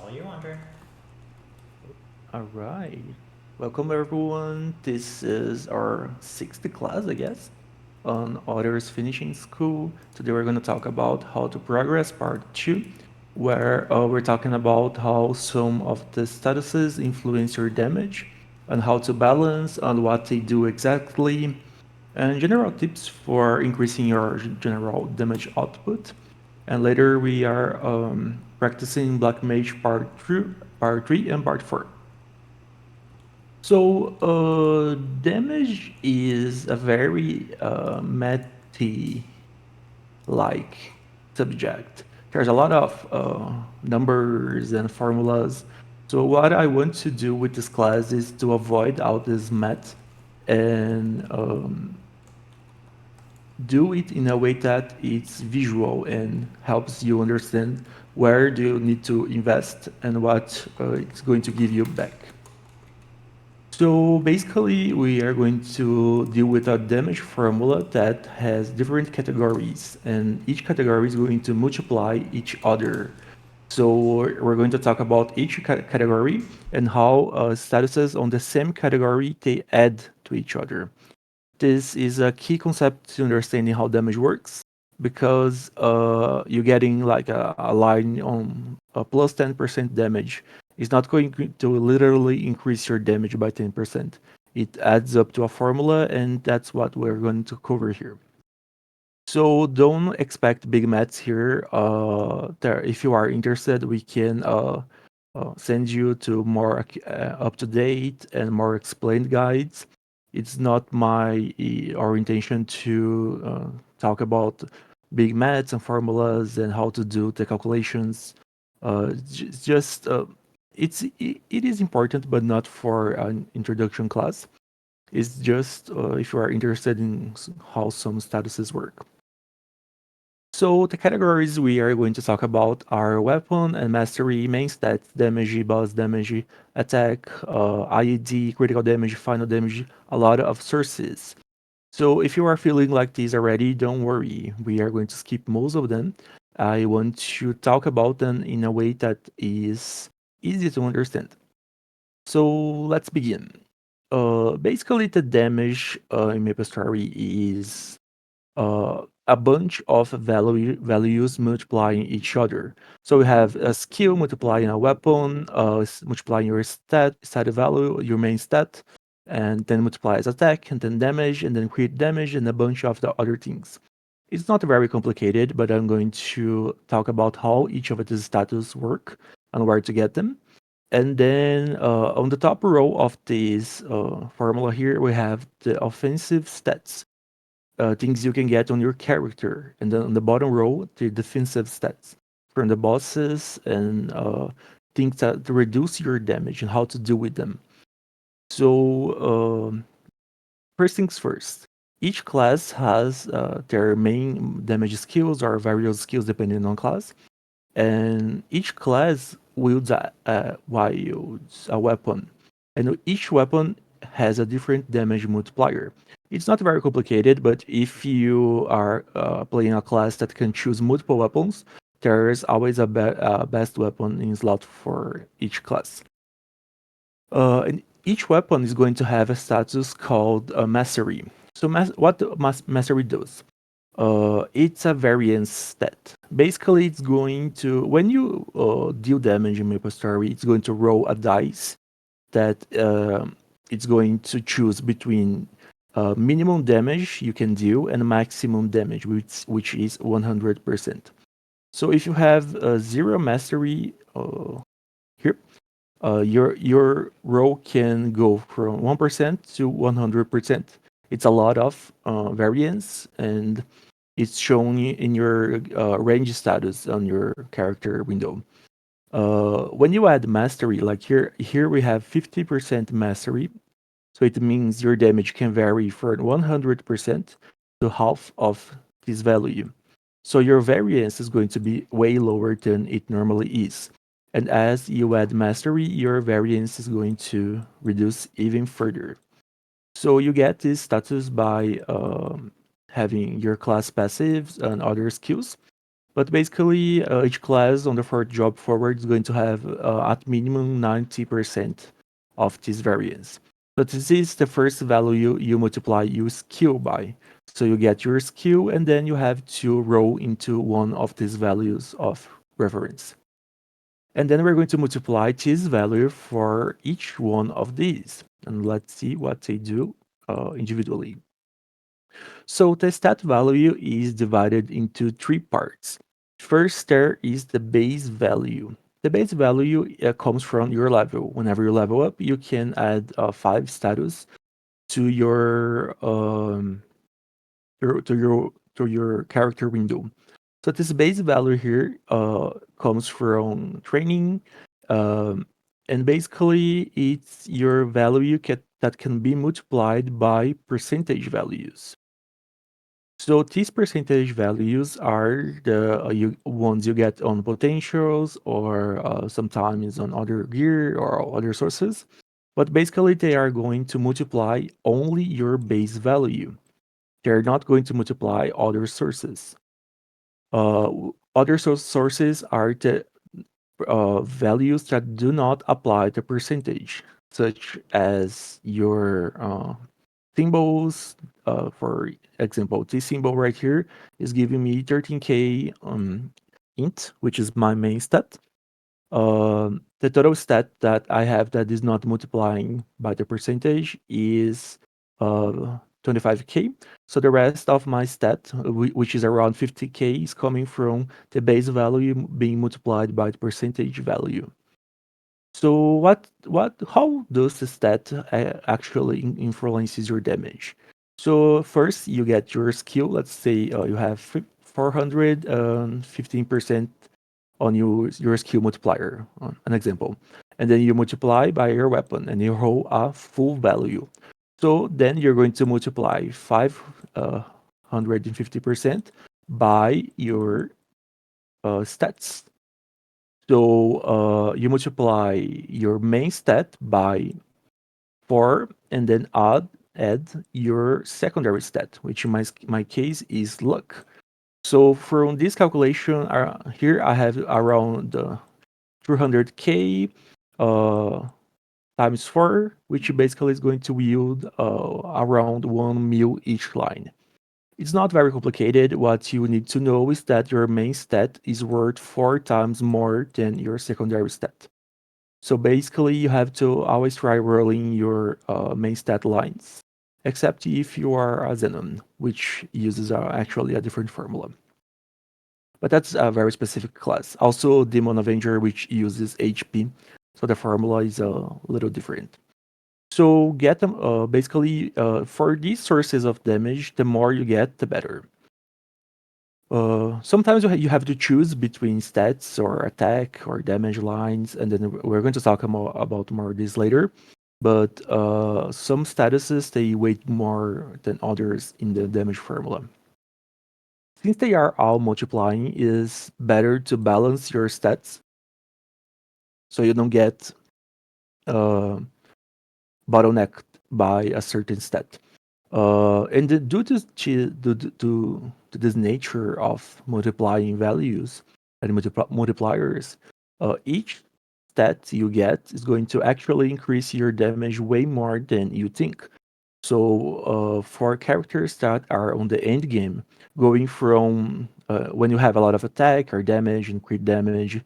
all you, Andre. All right. Welcome, everyone. This is our sixth class, I guess, on Otters finishing school. Today, we're going to talk about how to progress part two, where we're talking about how some of the statuses influence your damage and how to balance and what they do exactly, and general tips for increasing your general damage output. And later, we are practicing Black Mage part 3, and part 4. So, damage is a very like subject. There's a lot of numbers and formulas. So, what I want to do with this class is to avoid all this math and do it in a way that it's visual and helps you understand where do you need to invest and what it's going to give you back. So basically, we are going to deal with a damage formula that has different categories, and each category is going to multiply each other. So we're going to talk about each category and how statuses on the same category they add to each other. This is a key concept to understanding how damage works because you're getting like a line on a plus 10% damage. It's not going to literally increase your damage by 10%. It adds up to a formula, and that's what we're going to cover here. So don't expect big maths here. If you are interested, we can send you to more up to date and more explained guides. It's not my our intention to talk about big maths and formulas and how to do the calculations. It's just it is important, but not for an introduction class. It's just if you are interested in how some statuses work. So the categories we are going to talk about are weapon and mastery, main stats, damage, boss damage, attack, IED, critical damage, final damage, a lot of sources. So if you are feeling like these already, don't worry. We are going to skip most of them. I want to talk about them in a way that is easy to understand. So let's begin. Basically, the damage in MapleStory is a bunch of values multiplying each other. So we have a skill multiplying a weapon, multiplying your stat value, your main stat, and then multiplies attack, and then damage, and then crit damage, and a bunch of the other things. It's not very complicated, but I'm going to talk about how each of these status work and where to get them. And then on the top row of this formula here, we have the offensive stats, things you can get on your character. And then on the bottom row, the defensive stats from the bosses and things that to reduce your damage and how to deal with them. So, first things first. Each class has their main damage skills or various skills depending on class, and each class wields a weapon, and each weapon has a different damage multiplier. It's not very complicated, but if you are playing a class that can choose multiple weapons, there is always a best weapon in slot for each class. And each weapon is going to have a status called mastery. So what the mastery does? It's a variance stat. Basically, it's going to when you deal damage in Maple Story, it's going to roll a dice that it's going to choose between minimum damage you can deal and maximum damage, which is 100%. So if you have zero mastery here, your roll can go from 1% to 100%. It's a lot of variance, and it's shown in your range status on your character window. When you add mastery, like here we have 50% mastery, so it means your damage can vary from 100% to half of this value. So your variance is going to be way lower than it normally is. And as you add mastery, your variance is going to reduce even further. So you get this status by having your class passives and other skills. But basically, each class on the fourth job forward is going to have at minimum 90% of this variance. But this is the first value you multiply your skill by. So you get your skill and then you have to roll into one of these values of reference. And then we're going to multiply this value for each one of these. And let's see what they do individually. So the stat value is divided into three parts. First, there is the base value. The base value comes from your level. Whenever you level up, you can add 5 status to your character window. So this base value here comes from training, um, and basically it's your value that can be multiplied by percentage values. So these percentage values are the ones you get on potentials or sometimes on other gear or other sources. But basically, they are going to multiply only your base value. They're not going to multiply other sources. Other sources are the values that do not apply the percentage, such as your symbols. For example, this symbol right here is giving me 13k int, which is my main stat. The total stat that I have that is not multiplying by the percentage is 25k. So the rest of my stat, which is around 50k, is coming from the base value being multiplied by the percentage value. So how does the stat actually influences your damage? So first you get your skill. Let's say you have 415% on your skill multiplier, an example. And then you multiply by your weapon and you roll a full value. So then you're going to multiply 550% by your stats. So you multiply your main stat by 4 and then add your secondary stat, which in my case is luck. So from this calculation, here I have around 300k times 4, which basically is going to yield around 1 mil each line. It's not very complicated. What you need to know is that your main stat is worth 4 times more than your secondary stat. So basically, you have to always try rolling your main stat lines, except if you are a Xenon, which uses actually a different formula. But that's a very specific class. Also, Demon Avenger, which uses HP, so the formula is a little different. So get them basically for these sources of damage, the more you get, the better. Sometimes you have to choose between stats or attack or damage lines, and then we're going to talk about more of this later. But some statuses they weight more than others in the damage formula. Since they are all multiplying, it is better to balance your stats so you don't get uh, bottlenecked by a certain stat. And due to this nature of multiplying values and multipliers, each stat you get is going to actually increase your damage way more than you think. So for characters that are on the end game, going from when you have a lot of attack or damage and crit damage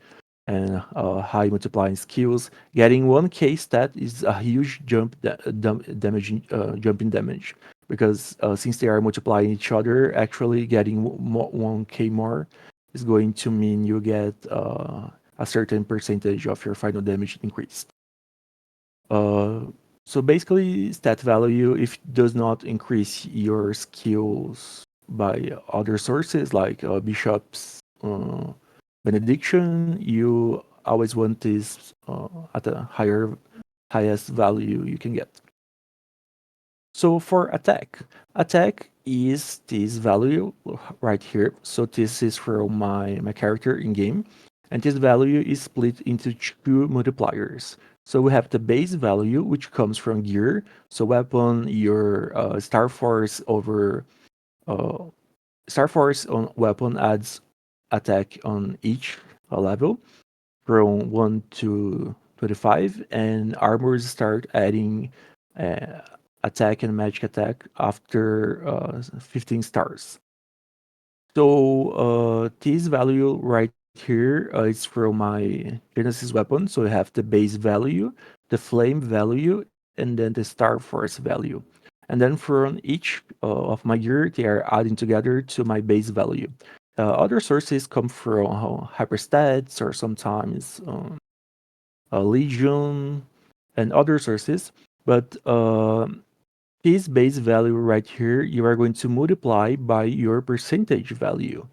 and high multiplying skills, getting 1k stat is a huge jump in damage because since they are multiplying each other, actually getting 1k more is going to mean you get a certain percentage of your final damage increased. Uh, so basically, stat value, if it does not increase your skills by other sources like Bishop's benediction, you always want this at a highest value you can get. So for attack is this value right here. So this is for my character in game, and this value is split into two multipliers. So we have the base value, which comes from gear. So weapon, your Star Force over Star Force on weapon adds attack on each level from 1 to 25, and armors start adding uh, attack and magic attack after 15 stars. So this value right here is from my Genesis weapon. So I have the base value, the flame value, and then the Star Force value. And then from each of my gear, they are adding together to my base value. Other sources come from hyperstats or sometimes Legion and other sources. But this base value right here, you are going to multiply by your percentage value.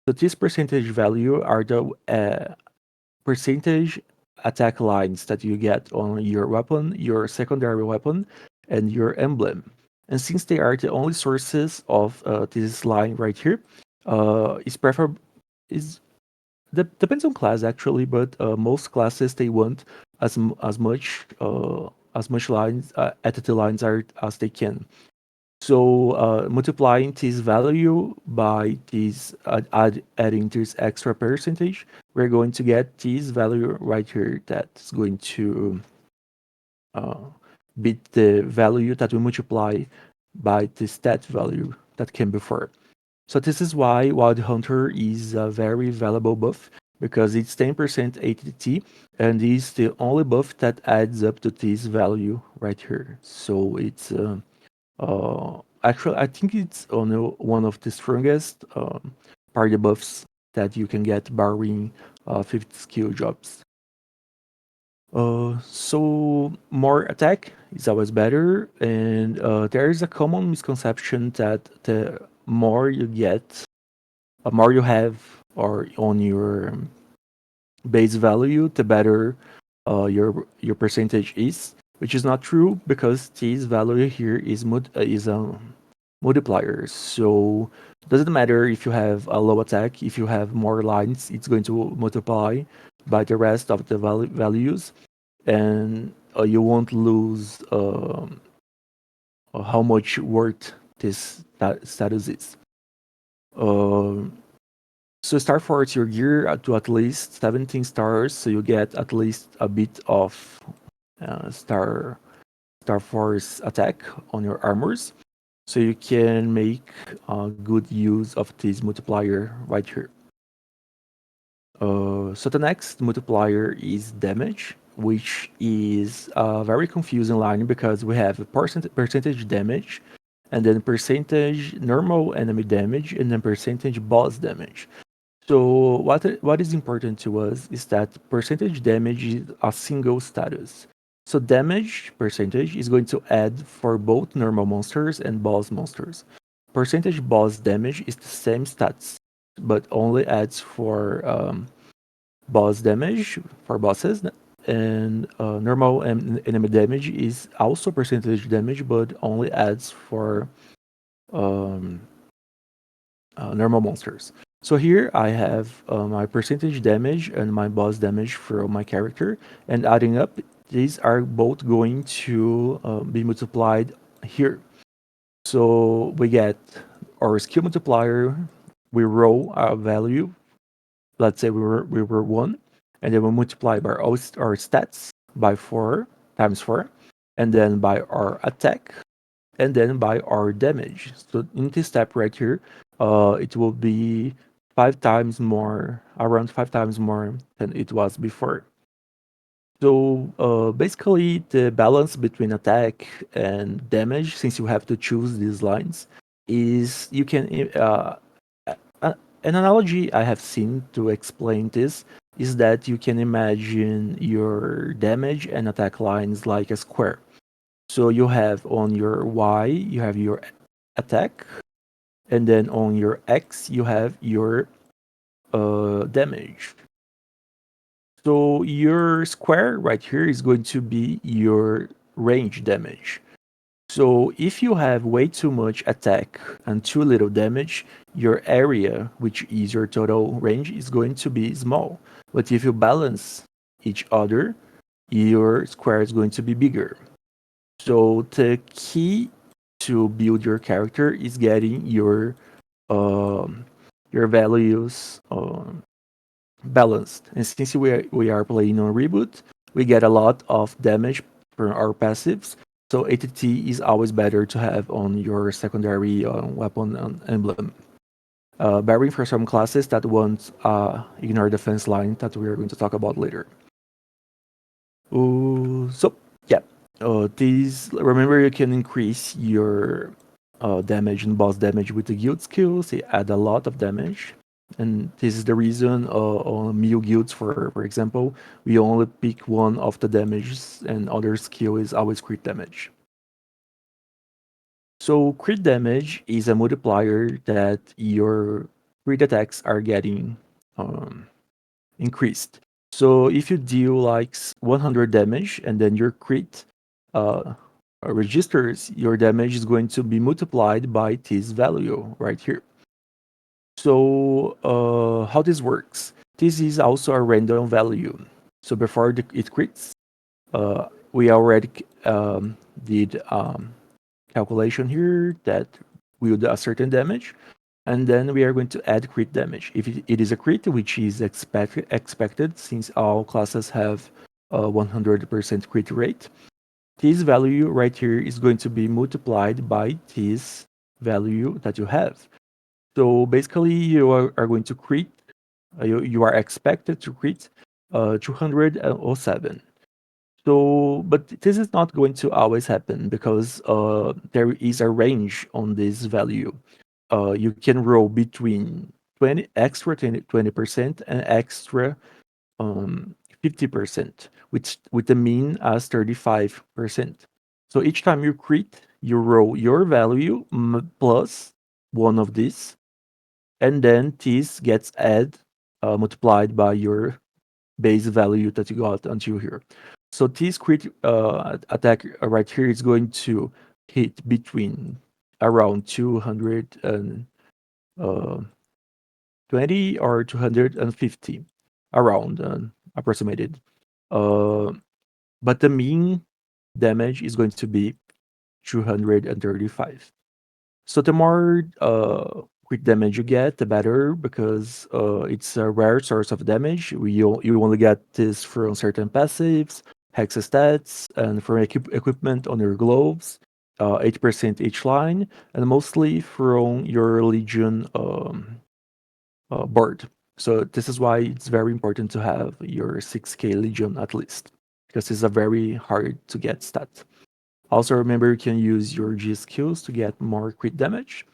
So this percentage value are the percentage attack lines that you get on your weapon, your secondary weapon, and your emblem. And since they are the only sources of this line right here, it's preferable is depends on class actually, but most classes they want as much lines attitude lines are as they can. So multiplying this value by this adding this extra percentage, we're going to get this value right here that's going to uh, beat the value that we multiply by the stat value that came before. So this is why Wild Hunter is a very valuable buff because it's 10% ATT and is the only buff that adds up to this value right here. So it's actually, I think it's one of the strongest party buffs that you can get barring 50 skill jobs. So more attack is always better, and there is a common misconception that the more you get, the more you have, or on your base value, the better your percentage is, which is not true because this value here is a multiplier. So it doesn't matter if you have a low attack, if you have more lines, it's going to multiply by the rest of the values, and you won't lose how much worth this status is. Um so start forward your gear to at least 17 stars, so you get at least a bit of uh, star star force attack on your armors, so you can make good use of this multiplier right here. So the next multiplier is damage, which is a very confusing line because we have percentage damage, and then percentage normal enemy damage, and then percentage boss damage. So what is important to us is that percentage damage is a single status. So damage percentage is going to add for both normal monsters and boss monsters. Percentage boss damage is the same stats, but only adds for boss damage for bosses, and normal enemy damage is also percentage damage, but only adds for um, normal monsters. So here I have my percentage damage and my boss damage for my character, and adding up, these are both going to be multiplied here. So we get our skill multiplier, we roll a value, let's say we were 1, and then we multiply by our stats by 4 times 4, and then by our attack, and then by our damage. So in this step right here, it will be 5 times more, around 5 times more than it was before. So basically, the balance between attack and damage, since you have to choose these lines, is you can. An analogy I have seen to explain this is that you can imagine your damage and attack lines like a square. So you have on your Y, you have your attack, and then on your X, you have your damage. So your square right here is going to be your range damage. So if you have way too much attack and too little damage, your area, which is your total range, is going to be small. But if you balance each other, your square is going to be bigger. So the key to build your character is getting your um, your values balanced. And since we are playing on reboot, we get a lot of damage from our passives. So ATT is always better to have on your secondary weapon emblem. Barring for some classes that won't ignore defense line that we are going to talk about later. So yeah, these remember you can increase your damage and boss damage with the guild skills. They add a lot of damage, and this is the reason on Mew guilds, for example, we only pick one of the damages, and other skill is always crit damage. So crit damage is a multiplier that your crit attacks are getting um, increased. So if you deal like 100 damage and then your crit uh, registers, your damage is going to be multiplied by this value right here. So how this works? This is also a random value. So before it crits, we already did calculation here that will do a certain damage, and then we are going to add crit damage. If it is a crit, which is expected since all classes have a 100% crit rate, this value right here is going to be multiplied by this value that you have. So basically, you are going to crit, you are expected to crit 207. So, but this is not going to always happen because there is a range on this value. You can roll between 20% and extra 50%, which with the mean as 35%. So each time you crit, you roll your value plus one of these, and then this gets multiplied by your base value that you got until here. So this crit attack right here is going to hit between around 220 or 250, around approximated. Uh, but the mean damage is going to be 235. So the more crit damage you get, the better, because it's a rare source of damage. You only get this from certain passives, hex stats, and from equipment on your gloves. 8% each line, and mostly from your Legion board. So this is why it's very important to have your 6k Legion at least, because it's a very hard to get stat. Also remember you can use your G skills to get more crit damage.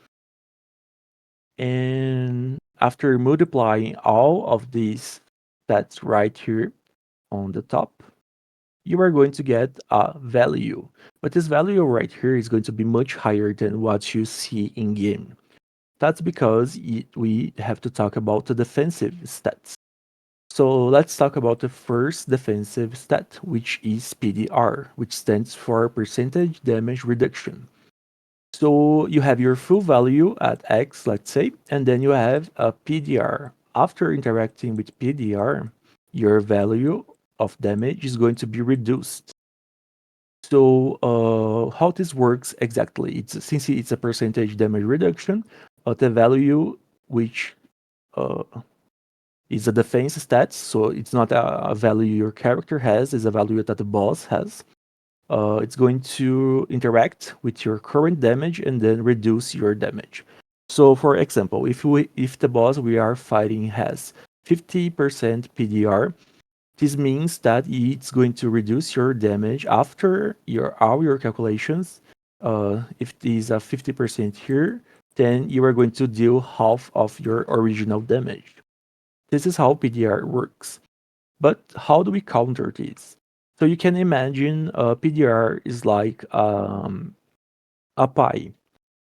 And after multiplying all of these stats right here on the top, you are going to get a value. But this value right here is going to be much higher than what you see in game. That's because we have to talk about the defensive stats. So let's talk about the first defensive stat, which is PDR, which stands for percentage damage reduction. So you have your full value at X, let's say, and then you have a PDR. After interacting with PDR, your value of damage is going to be reduced. So how this works exactly? Since it's a percentage damage reduction, the value which uh, is a defense stats, so it's not a value your character has, it's a value that the boss has. It's going to interact with your current damage and then reduce your damage. So, for example, if the boss we are fighting has 50% PDR, this means that it's going to reduce your damage after all your calculations. If it is a 50% here, then you are going to deal half of your original damage. This is how PDR works. But how do we counter this? So you can imagine PDR is like a pie.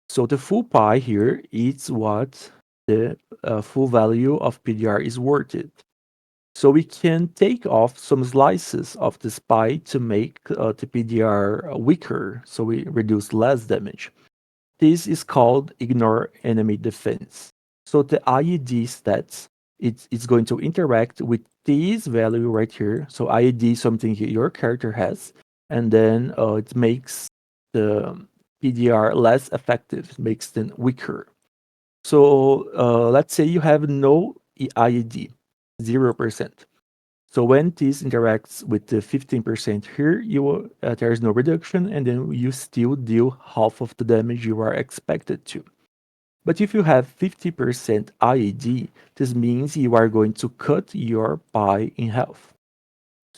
So the full pie here is what the full value of PDR is worth it. So we can take off some slices of this pie to make the PDR weaker, so we reduce less damage. This is called ignore enemy defense. So the IED stats, it's going to interact with this value right here. So IED is something your character has, and then it makes the PDR less effective, makes them weaker. So let's say you have no IED, 0%. So when this interacts with the 15% here, there is no reduction, and then you still deal half of the damage you are expected to. But if you have 50% IED, this means you are going to cut your pie in half.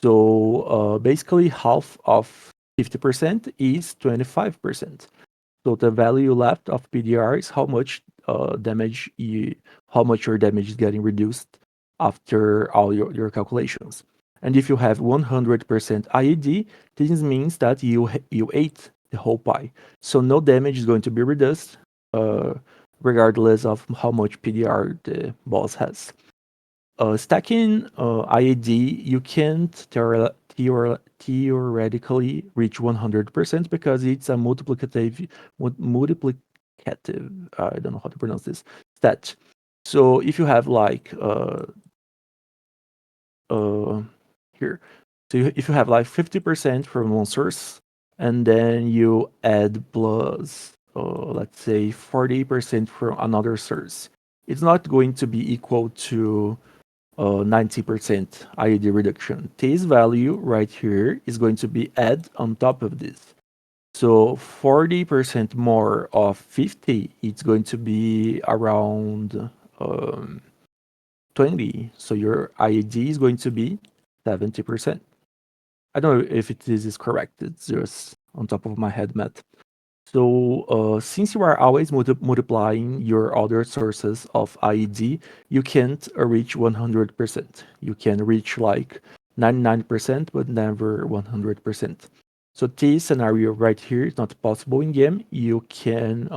So basically, half of 50% is 25%. So the value left of PDR is how much your damage is getting reduced after all your calculations. And if you have 100% IED, this means that you ate the whole pie. So no damage is going to be reduced, uh, regardless of how much PDR the boss has. Stacking IAD, you can't theoretically reach 100% because it's a multiplicative, I don't know how to pronounce this, stat. So if you have like, uh, here, if you have like 50% from one source, and then you add plus, let's say 40% from another source, it's not going to be equal to 90% IED reduction. This value right here is going to be add on top of this. So 40% more of 50, it's going to be around 20. So your IED is going to be 70%. I don't know if this is correct. It's just on top of my head math. So, since you are always multiplying your other sources of IED, you can't reach 100%. You can reach like 99%, but never 100%. So this scenario right here is not possible in game. You can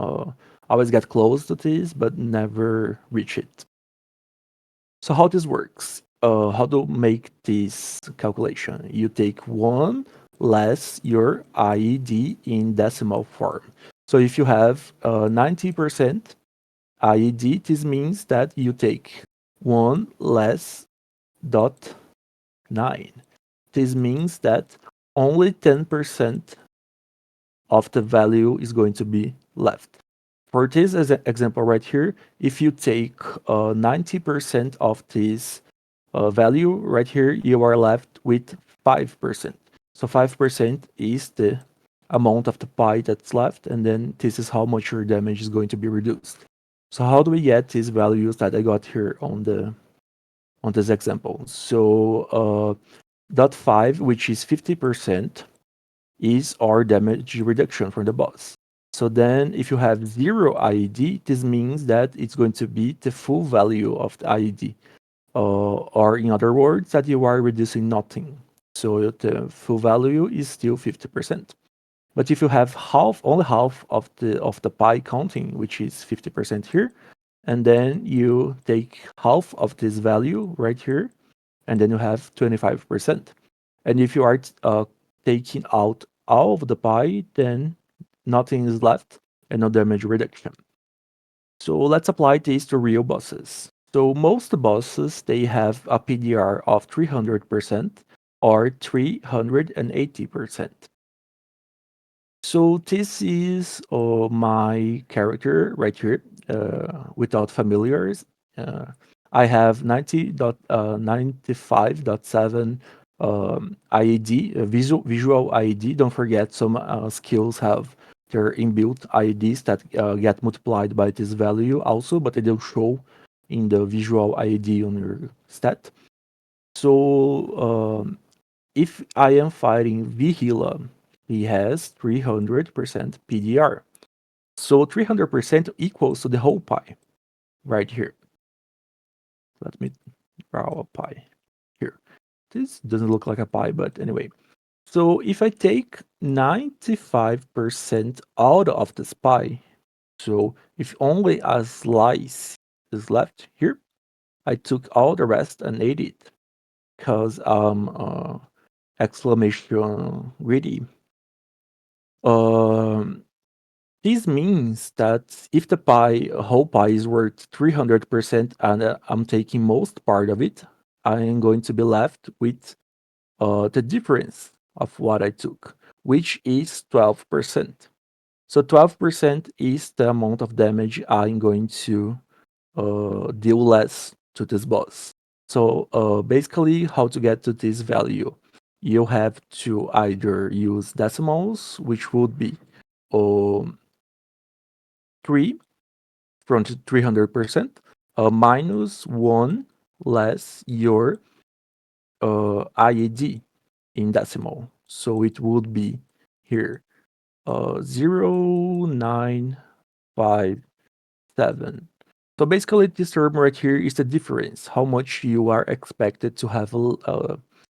always get close to this, but never reach it. So how this works? How to make this calculation? You take 1 less your IED in decimal form. So if you have 90% IED, this means that you take 1 less dot 9. This means that only 10% of the value is going to be left. For this as an example right here, if you take 90% of this value right here, you are left with 5%. So 5% is the amount of the pie that's left, and then this is how much your damage is going to be reduced. So how do we get these values that I got here on this example? So dot 5, which is 50%, is our damage reduction from the boss. So then if you have 0 IED, this means that it's going to be the full value of the IED. Or in other words, that you are reducing nothing. So the full value is still 50%. But if you have only half of the pie counting, which is 50% here, and then you take half of this value right here, and then you have 25%. And if you are taking out all of the pie, then nothing is left and no damage reduction. So let's apply this to real bosses. So most bosses, they have a PDR of 300% or 380%. So this is my character right here without familiars. Uh, I have 95.7 IED, visual IED. Don't forget, some skills have their inbuilt IEDs that get multiplied by this value also, but they don't show in the visual IED on your stat. So if I am fighting Vihila, he has 300% PDR. So 300% equals to the whole pie right here. Let me draw a pie here. This doesn't look like a pie, but anyway. So if I take 95% out of this pie, so if only a slice is left here, I took all the rest and ate it because I'm exclamation greedy. Um, this means that if the whole pie is worth 300% and I'm taking most part of it, I am going to be left with the difference of what I took, which is 12%. So 12% is the amount of damage I'm going to deal less to this boss. So basically, how to get to this value? You have to either use decimals, which would be um, 3 from 300%, minus 1 less your IAD in decimal. So it would be here 0.957. So basically, this term right here is the difference, how much you are expected to have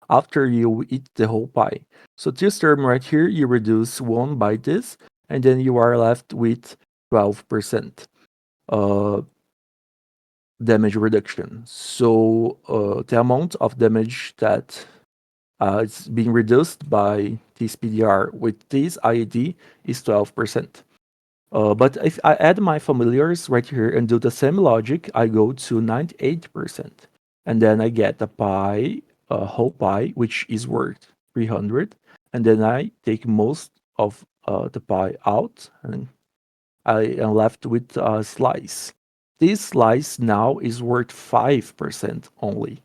after you eat the whole pie. So this term right here, you reduce 1 by this, and then you are left with 12% uh, damage reduction. So the amount of damage that is being reduced by this PDR with this IED is 12%. But if I add my familiars right here and do the same logic, I go to 98%. And then I get a whole pie, which is worth 300. And then I take most of the pie out, and I am left with a slice. This slice now is worth 5% only.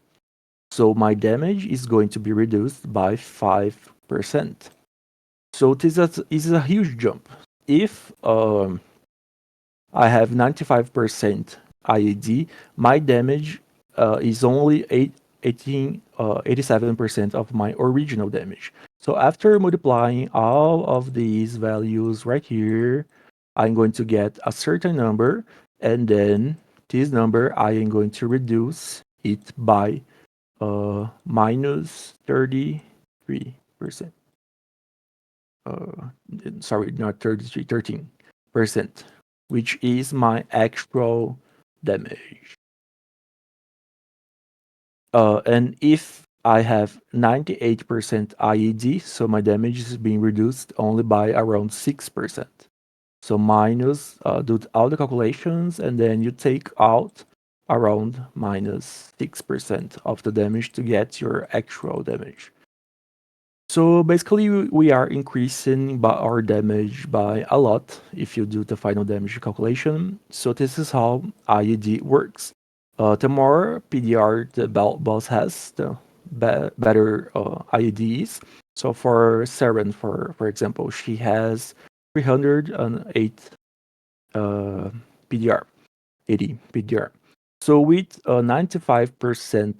So my damage is going to be reduced by 5%. So this is a huge jump. If I have 95% IED, my damage is only 87% of my original damage. So after multiplying all of these values right here, I'm going to get a certain number, and then this number I am going to reduce it by minus 33%. Uh, sorry, not 33, 13%, which is my actual damage. And if I have 98% IED, so my damage is being reduced only by around 6%. So minus, do all the calculations, and then you take out around minus 6% of the damage to get your actual damage. So basically, we are increasing our damage by a lot if you do the final damage calculation. So this is how IED works. The more PDR the boss has, the better IED is. So for Seren, for example, she has 308 PDR. 80 PDR. So with 95%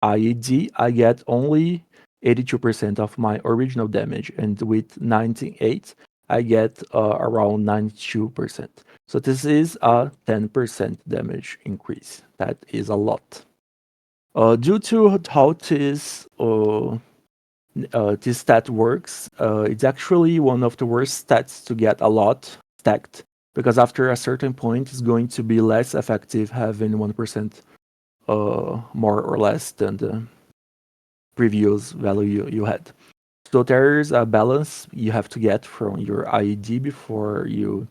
IED, I get only 82% of my original damage, and with 98, I get around 92%. So this is a 10% damage increase. That is a lot. Due to how this stat works, it's actually one of the worst stats to get a lot stacked, because after a certain point, it's going to be less effective having 1% more or less than the previous value you had. So there's a balance you have to get from your IED before you.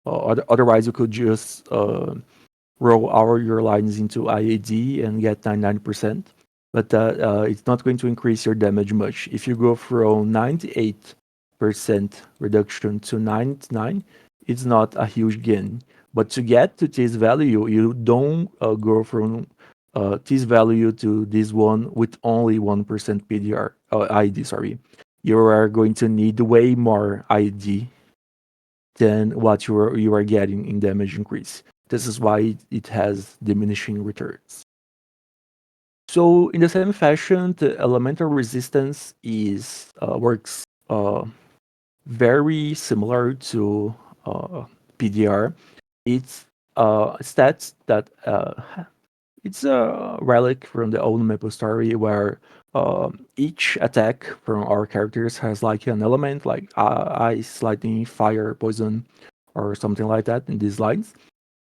Otherwise, you could just roll all your lines into IAD and get 99%, but it's not going to increase your damage much. If you go from 98% reduction to 99, it's not a huge gain. But to get to this value, you don't go from this value to this one with only 1% PDR, ID, sorry. You are going to need way more ID than what you are getting in damage increase. This is why it has diminishing returns. So in the same fashion, the elemental resistance is works very similar to PDR. It's stats that it's a relic from the old Maple story where each attack from our characters has like an element like ice, lightning, fire, poison, or something like that in these lines.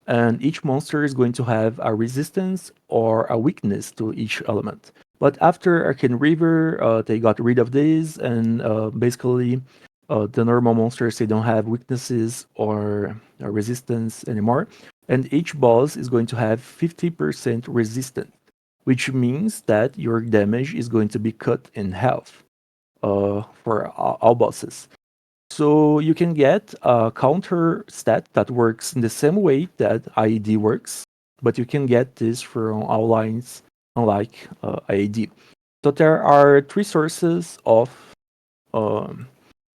And each monster is going to have a resistance or a weakness to each element. But after Arcane River, they got rid of this, and basically, the normal monsters they don't have weaknesses or resistance anymore. And each boss is going to have 50% resistance, which means that your damage is going to be cut in half for all bosses. So you can get a counter stat that works in the same way that IED works, but you can get this from all lines, unlike IED. So there are three sources of um,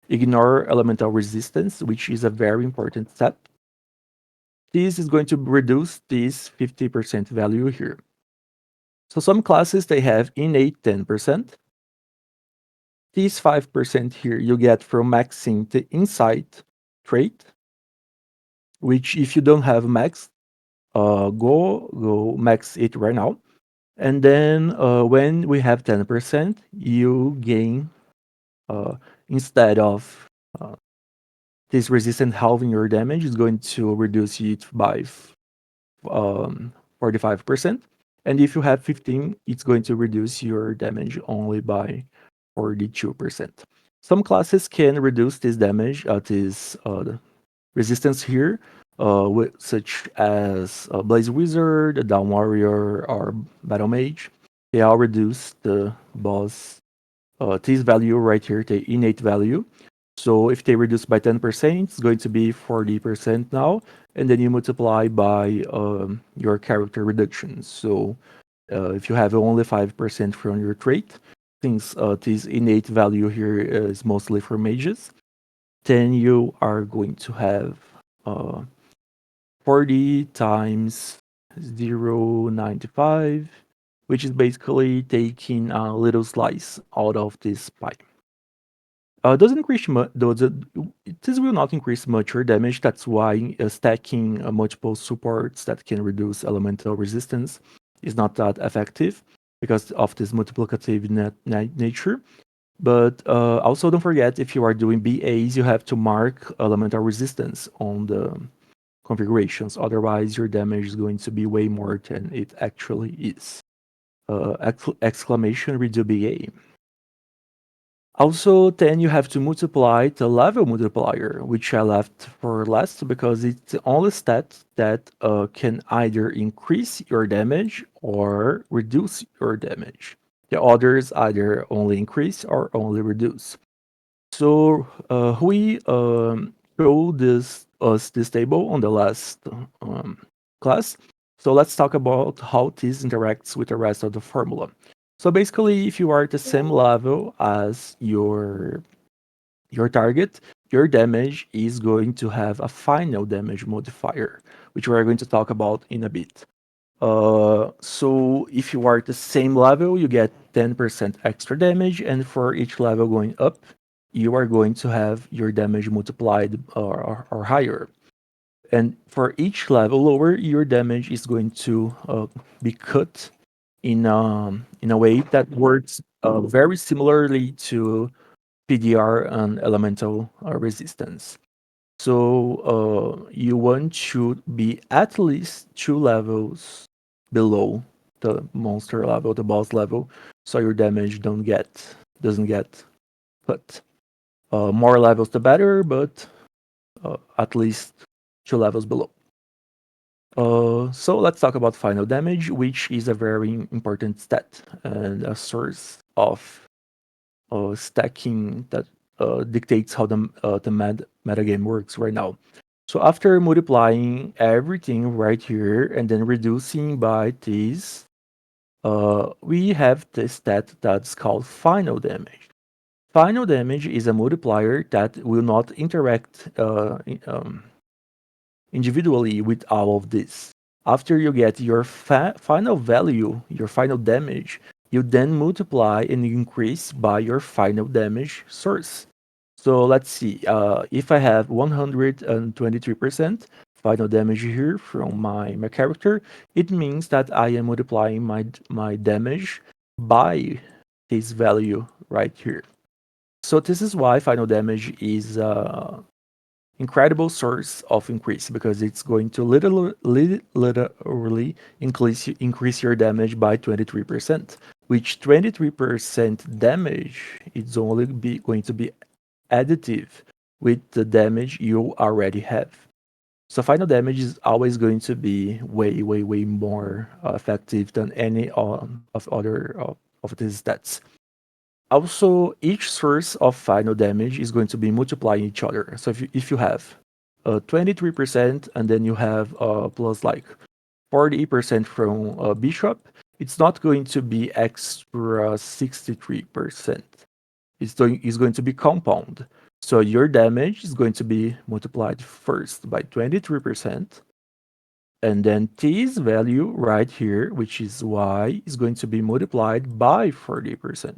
ignore elemental resistance, which is a very important step. This is going to reduce this 50% value here. So some classes, they have innate 10%. This 5% here you get from maxing the insight trait, which if you don't have max, go max it right now. And then when we have 10%, you gain, uh, instead of uh, this resistance halving your damage, is going to reduce it by 45%. And if you have 15, it's going to reduce your damage only by 42%. Some classes can reduce this damage, this resistance here, such as Blaze Wizard, Down Warrior, or Battle Mage. They all reduce the boss this value right here, the innate value. So if they reduce by 10%, it's going to be 40% now, and then you multiply by your character reduction. So if you have only 5% from your trait, since this innate value here is mostly for mages, then you are going to have uh, 40 times 0.95, which is basically taking a little slice out of this pie. Doesn't increase much, this will not increase much your damage. That's why stacking multiple supports that can reduce elemental resistance is not that effective because of this multiplicative nature. But also don't forget, if you are doing BAs, you have to mark elemental resistance on the configurations. Otherwise, your damage is going to be way more than it actually is. Exclamation redo BA. Also, then you have to multiply the level multiplier, which I left for last because it's the only stat that can either increase your damage or reduce your damage. The others either only increase or only reduce. So we showed this table on the last um, class. So let's talk about how this interacts with the rest of the formula. So basically, if you are at the same level as your target, your damage is going to have a final damage modifier, which we are going to talk about in a bit. So if you are at the same level, you get 10% extra damage, and for each level going up, you are going to have your damage multiplied or higher. And for each level lower, your damage is going to be cut in a way that works very similarly to PDR and elemental resistance. So you want to be at least 2 levels below the monster level, the boss level, so your damage doesn't get cut. More levels the better, but at least 2 levels below. So let's talk about final damage, which is a very important stat and a source of stacking that dictates how the metagame works right now. So after multiplying everything right here and then reducing by this, we have the stat that's called final damage. Final damage is a multiplier that will not interact individually with all of this. After you get your final value, your final damage, you then multiply and increase by your final damage source. So let's see, if I have 123% final damage here from my character, it means that I am multiplying my damage by this value right here. So this is why final damage is incredible source of increase because it's going to literally increase your damage by 23%, which 23% damage is only going to be additive with the damage you already have. So final damage is always going to be way more effective than any of other of these stats. Also, each source of final damage is going to be multiplying each other. So if you have 23% and then you have plus like 40% from Bishop, it's not going to be extra 63%. It's going to be compound. So your damage is going to be multiplied first by 23%, and then T's value right here, which is Y, is going to be multiplied by 40%.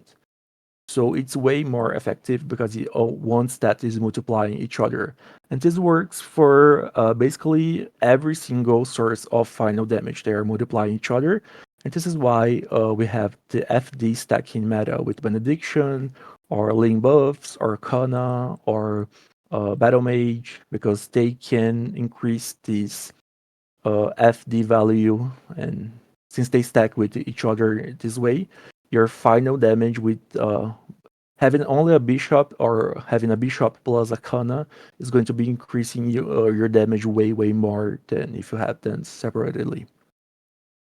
So it's way more effective because one stat is multiplying each other. And this works for basically every single source of final damage. They are multiplying each other. And this is why we have the FD stacking meta with Benediction, or Ling Buffs, or Kana, or Battle Mage, because they can increase this FD value. And since they stack with each other this way, your final damage with having only a bishop or having a bishop plus a kana is going to be increasing your damage way more than if you have them separately.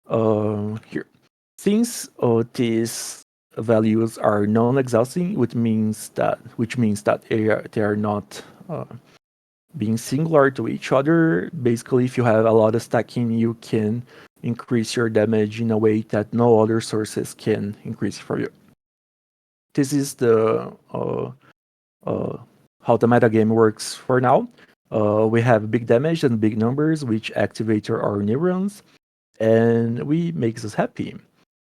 Here, since these values are non-exhausting, which means that they are not being similar to each other. Basically, if you have a lot of stacking, you can increase your damage in a way that no other sources can increase for you. This is the uh, how the metagame works for now. We have big damage and big numbers, which activate our neurons, and we makes us happy.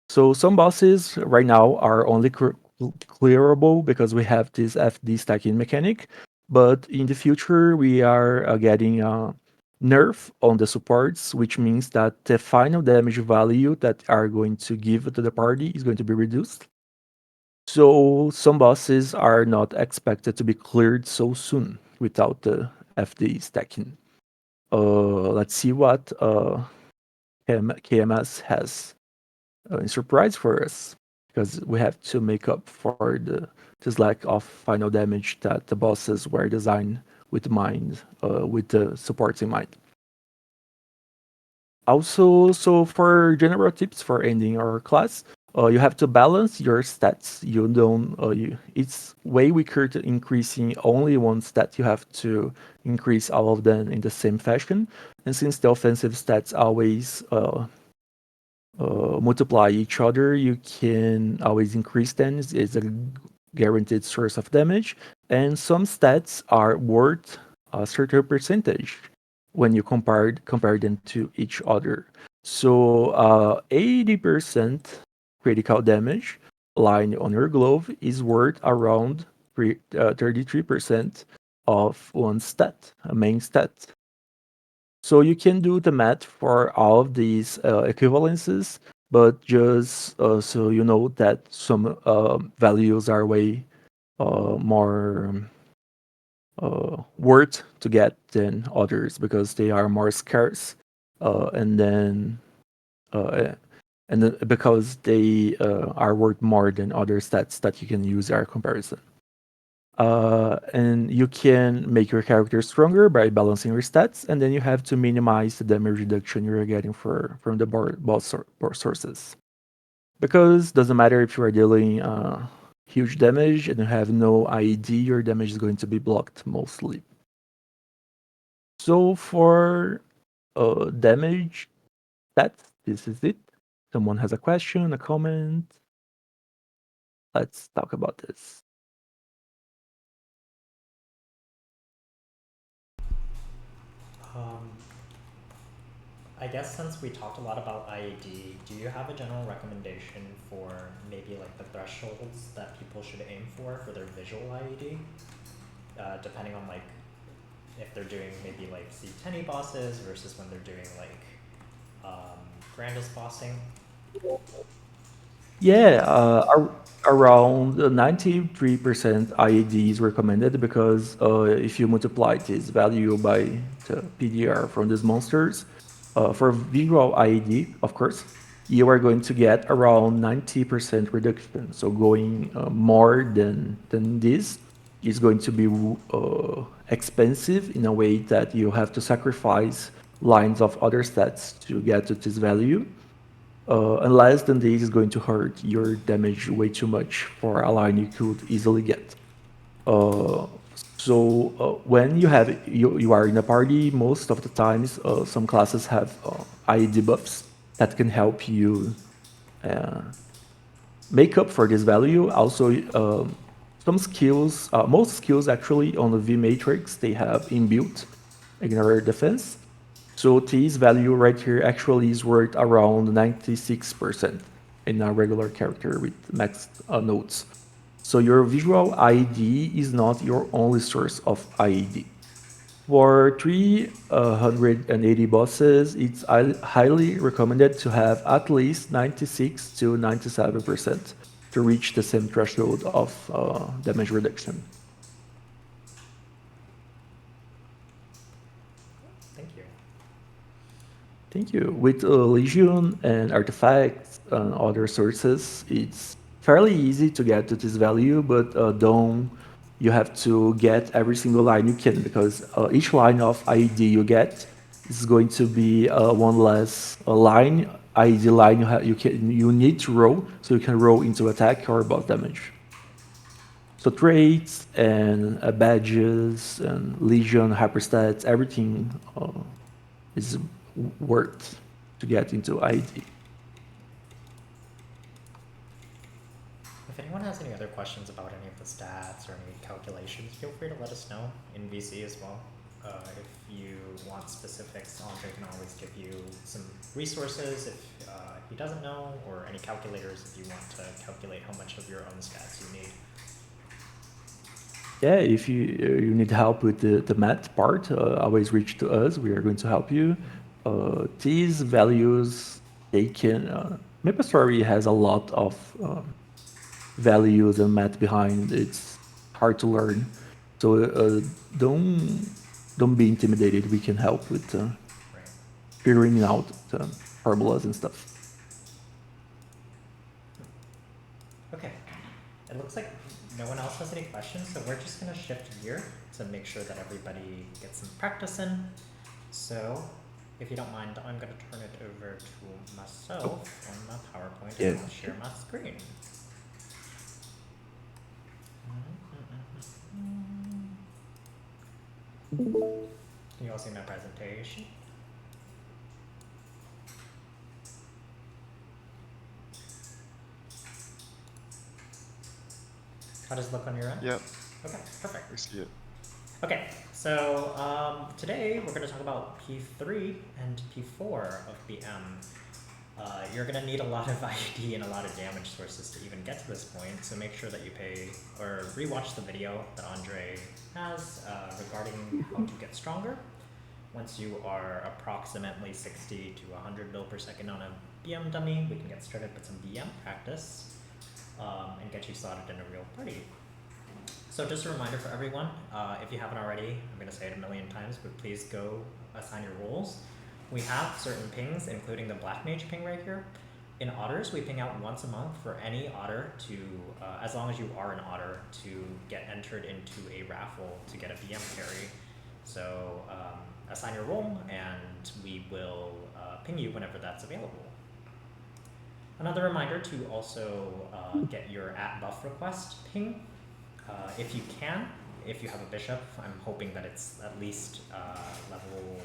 So some bosses right now are only clearable because we have this FD stacking mechanic, but in the future we are getting a nerf on the supports, which means that the final damage value that are going to give to the party is going to be reduced. So some bosses are not expected to be cleared so soon without the FD stacking. Let's see what KMS has in surprise for us, because we have to make up for this lack of final damage that the bosses were designed with the supports in mind. Also, so for general tips for ending our class, you have to balance your stats. You don't. It's way weaker to increasing only one stat. You have to increase all of them in the same fashion. And since the offensive stats always multiply each other, you can always increase them. It's a guaranteed source of damage. And some stats are worth a certain percentage when you compare them to each other. So 80% critical damage lying on your glove is worth around 33% of one stat, a main stat. So you can do the math for all of these equivalences, but just so you know that some values are way more worth to get than others because they are more scarce, and then because they are worth more than other stats that you can use our comparison. And you can make your character stronger by balancing your stats, and then you have to minimize the damage reduction you're getting from the boss sources. Because doesn't matter if you are dealing huge damage and you have no IED, your damage is going to be blocked mostly. So for damage, this is it. Someone has a question, a comment? Let's talk about this. Um, I guess since we talked a lot about IAD, do you have a general recommendation for maybe like the thresholds that people should aim for their visual IAD? Depending on like if they're doing maybe like C10 bosses versus when they're doing like Grandis bossing. Yeah, around 93% IAD is recommended because if you multiply this value by the PDR from these monsters, for visual IAD, of course, you are going to get around 90% reduction. So going more than this is going to be expensive in a way that you have to sacrifice lines of other stats to get to this value. unless then this is going to hurt your damage way too much for a line you could easily get. Uh, when you are in a party, most of the times some classes have IE debuffs that can help you uh, make up for this value. Also, some skills, most skills actually on the V matrix, they have inbuilt ignore defense. So this value right here actually is worth around 96% in a regular character with max nodes. So your visual ID is not your only source of ID. For 380 bosses, it's highly recommended to have at least 96 to 97% to reach the same threshold of damage reduction. Thank you. Thank you. With Legion and artifacts and other sources, it's fairly easy to get to this value, but don't you have to get every single line you can, because each line of ID you get is going to be one less line ID line you need to roll, so you can roll into attack or boss damage. So traits and badges and Legion hyperstats, everything is worth to get into ID. If anyone has any other questions about any of the stats or any calculations, feel free to let us know in VC as well. If you want specifics, Andre can always give you some resources if he doesn't know, or any calculators if you want to calculate how much of your own stats you need. Yeah, if you need help with the math part, always reach to us. We are going to help you. These values, they can. MapleStory has a lot of values and math behind. It's hard to learn, so don't be intimidated. We can help with Right. figuring out formulas and stuff. Okay, it looks like no one else has any questions, so we're just gonna shift gear to make sure that everybody gets some practice in. So, if you don't mind, I'm gonna turn it over to myself on my PowerPoint and I'll share my screen. Can you all see my presentation? How does it look on your end? Yep. Okay, perfect. We see it. Okay, so today we're going to talk about P3 and P4 of BM. You're going to need a lot of ID and a lot of damage sources to even get to this point, so make sure that you pay or rewatch the video that Andre has regarding how to get stronger. Once you are approximately 60 to 100 mil per second on a BM dummy, we can get started with some BM practice and get you slotted in a real party. So just a reminder for everyone, if you haven't already, I'm going to say it a million times, but please go assign your roles. We have certain pings, including the Black Mage ping right here. In Otters, we ping out once a month for any Otter to, as long as you are an Otter, to get entered into a raffle to get a BM carry. So assign your role and we will ping you whenever that's available. Another reminder to also get your @buff request ping. If you can, if you have a bishop, I'm hoping that it's at least level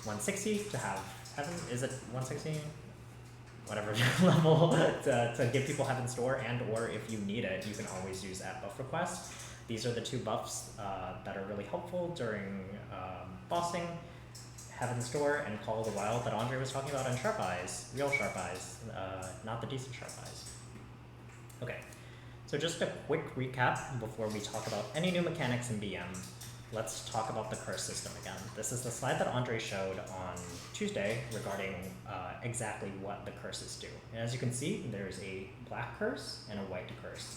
160 to have heaven. Is it 160? Whatever level to give people heaven store, and or if you need it, you can always use @buff request. These are the two buffs that are really helpful during bossing, Heaven Store, and Call of the Wild that Andre was talking about on Sharp Eyes, real Sharp Eyes, not the decent Sharp Eyes. Okay, so just a quick recap before we talk about any new mechanics in BM. Let's talk about the curse system again. This is the slide that Andre showed on Tuesday regarding exactly what the curses do. And as you can see, there's a black curse and a white curse.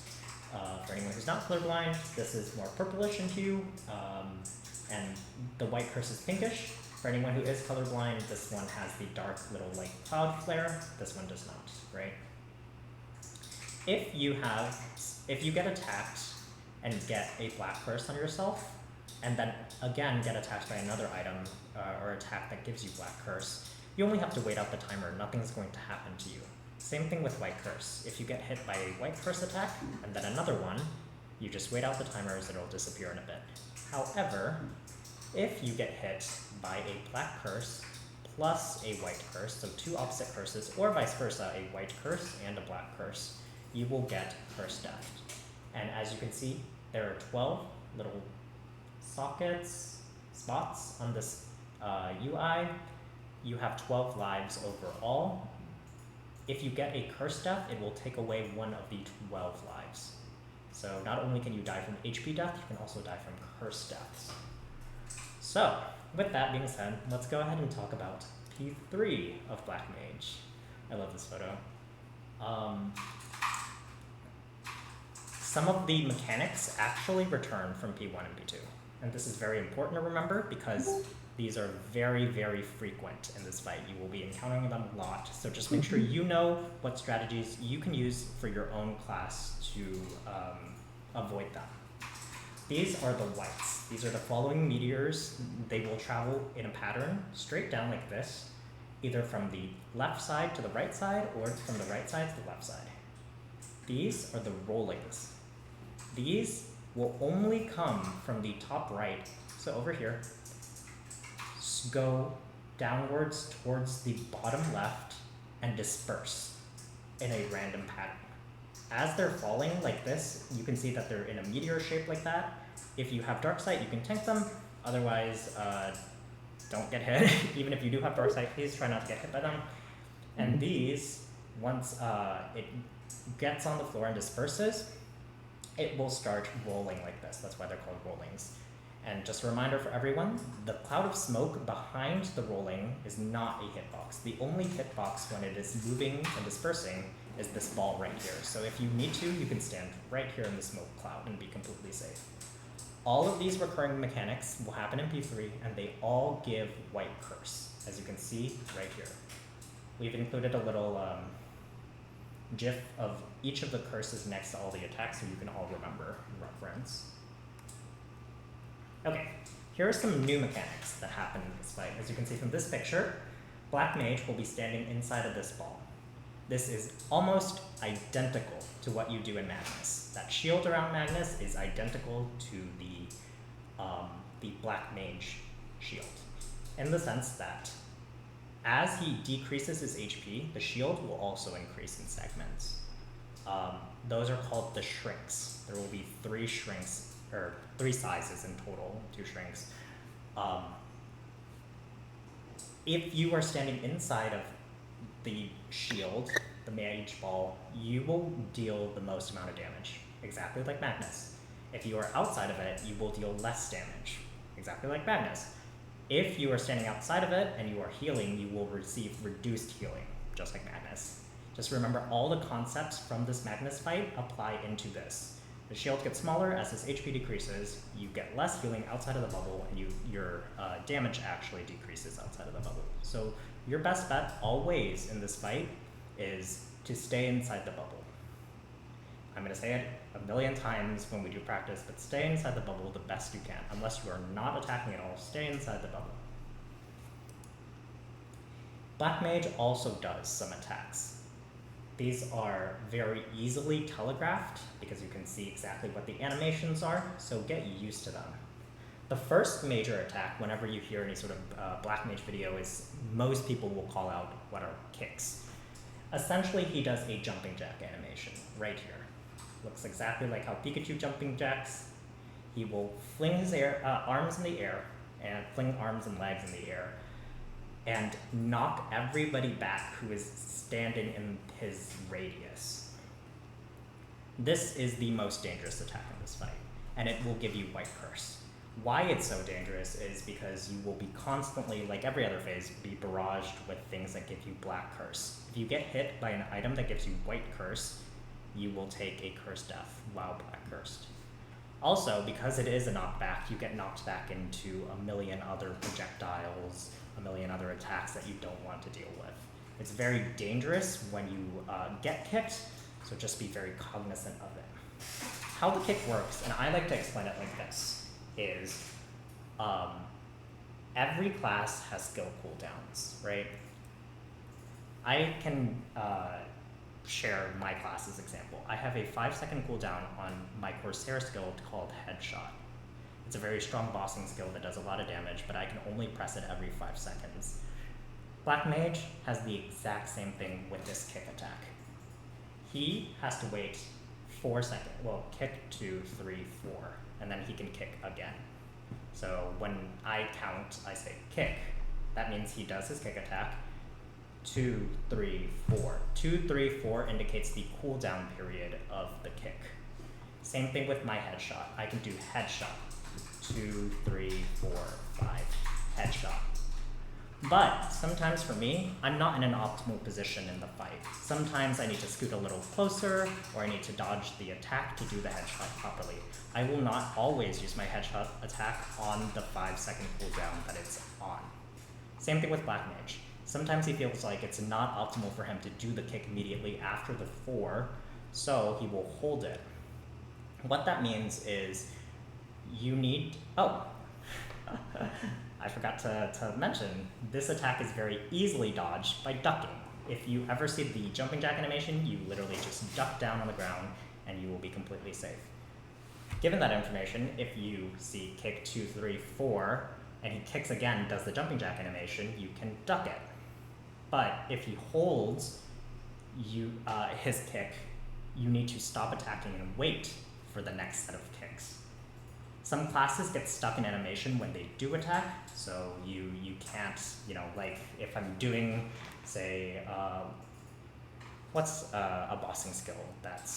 For anyone who's not colorblind, this is more purplish in hue, and the white curse is pinkish. For anyone who is colorblind, this one has the dark little like cloud flare. This one does not, right? If you get attacked and get a black curse on yourself, and then again get attacked by another item or attack that gives you black curse, you only have to wait out the timer, nothing's going to happen to you. Same thing with White Curse. If you get hit by a White Curse attack, and then another one, you just wait out the timers, it'll disappear in a bit. However, if you get hit by a Black Curse plus a White Curse, so 2 opposite curses, or vice versa, a White Curse and a Black Curse, you will get Curse Death. And as you can see, there are 12 little spots on this UI. You have 12 lives overall. If you get a Curse Death, it will take away one of the 12 lives. So not only can you die from HP death, you can also die from Curse Deaths. So, with that being said, let's go ahead and talk about P3 of Black Mage. I love this photo. Some of the mechanics actually return from P1 and P2. And this is very important to remember because these are very, very frequent in this fight. You will be encountering them a lot. So just make sure you know what strategies you can use for your own class to avoid them. These are the whites. These are the following meteors. They will travel in a pattern straight down like this, either from the left side to the right side or from the right side to the left side. These are the rollings. These will only come from the top right, so over here, go downwards towards the bottom left and disperse in a random pattern. As they're falling like this, you can see that they're in a meteor shape like that. If you have Dark Sight, you can tank them. Otherwise, don't get hit. Even if you do have Dark Sight, please try not to get hit by them. And these, once it gets on the floor and disperses, it will start rolling like this. That's why they're called rollings. And just a reminder for everyone, the cloud of smoke behind the rolling is not a hitbox. The only hitbox when it is moving and dispersing is this ball right here. So if you need to, you can stand right here in the smoke cloud and be completely safe. All of these recurring mechanics will happen in P3, and they all give White Curse, as you can see right here. We've included a little GIF of each of the curses next to all the attacks so you can all remember and reference. Okay, here are some new mechanics that happen in this fight. As you can see from this picture, Black Mage will be standing inside of this ball. This is almost identical to what you do in Magnus. That shield around Magnus is identical to the Black Mage shield, in the sense that as he decreases his HP, the shield will also increase in segments. Those are called the shrinks. There will be 3 shrinks, or 3 sizes in total, 2 shrinks. If you are standing inside of the shield, the mage ball, you will deal the most amount of damage, exactly like Magnus. If you are outside of it, you will deal less damage, exactly like Magnus. If you are standing outside of it and you are healing, you will receive reduced healing, just like Magnus. Just remember all the concepts from this Magnus fight apply into this. The shield gets smaller as his HP decreases, you get less healing outside of the bubble, and your damage actually decreases outside of the bubble. So your best bet always in this fight is to stay inside the bubble. I'm going to say it a million times when we do practice, but stay inside the bubble the best you can. Unless you are not attacking at all, stay inside the bubble. Black Mage also does some attacks. These are very easily telegraphed because you can see exactly what the animations are, so get used to them. The first major attack, whenever you hear any sort of Black Mage video, is most people will call out what are kicks. Essentially, he does a jumping jack animation right here. Looks exactly like how Pikachu jumping jacks. He will fling his arms in the air, and fling arms and legs in the air, and knock everybody back who is standing in his radius. This is the most dangerous attack in this fight, and it will give you White Curse. Why it's so dangerous is because you will be constantly, like every other phase, be barraged with things that give you Black Curse. If you get hit by an item that gives you White Curse, you will take a Curse Death while Black Cursed. Also, because it is a knockback, you get knocked back into a million other projectiles, a million other attacks that you don't want to deal with. It's very dangerous when you get kicked, so just be very cognizant of it. How the kick works, and I like to explain it like this, is every class has skill cooldowns, right? I can share my class's example. I have a 5-second cooldown on my Corsair skill called Headshot. It's a very strong bossing skill that does a lot of damage, but I can only press it every 5 seconds. Black Mage has the exact same thing with this kick attack. He has to wait 4 seconds, well, kick 2, 3, 4, and then he can kick again. So when I count, I say kick. That means he does his kick attack. 2, 3, 4. 2, 3, 4 indicates the cooldown period of the kick. Same thing with my headshot. I can do headshot. 2, 3, 4, 5. Headshot. But sometimes for me, I'm not in an optimal position in the fight. Sometimes I need to scoot a little closer, or I need to dodge the attack to do the headshot properly. I will not always use my headshot attack on the 5-second cooldown that it's on. Same thing with Black Mage. Sometimes he feels like it's not optimal for him to do the kick immediately after the 4, so he will hold it. What that means is you need... Oh! I forgot to mention, this attack is very easily dodged by ducking. If you ever see the jumping jack animation, you literally just duck down on the ground and you will be completely safe. Given that information, if you see kick 2, 3, 4, and he kicks again, does the jumping jack animation, you can duck it. But if he holds his kick, you need to stop attacking and wait for the next set of kicks. Some classes get stuck in animation when they do attack, so you can't, like if I'm doing, say, what's a bossing skill that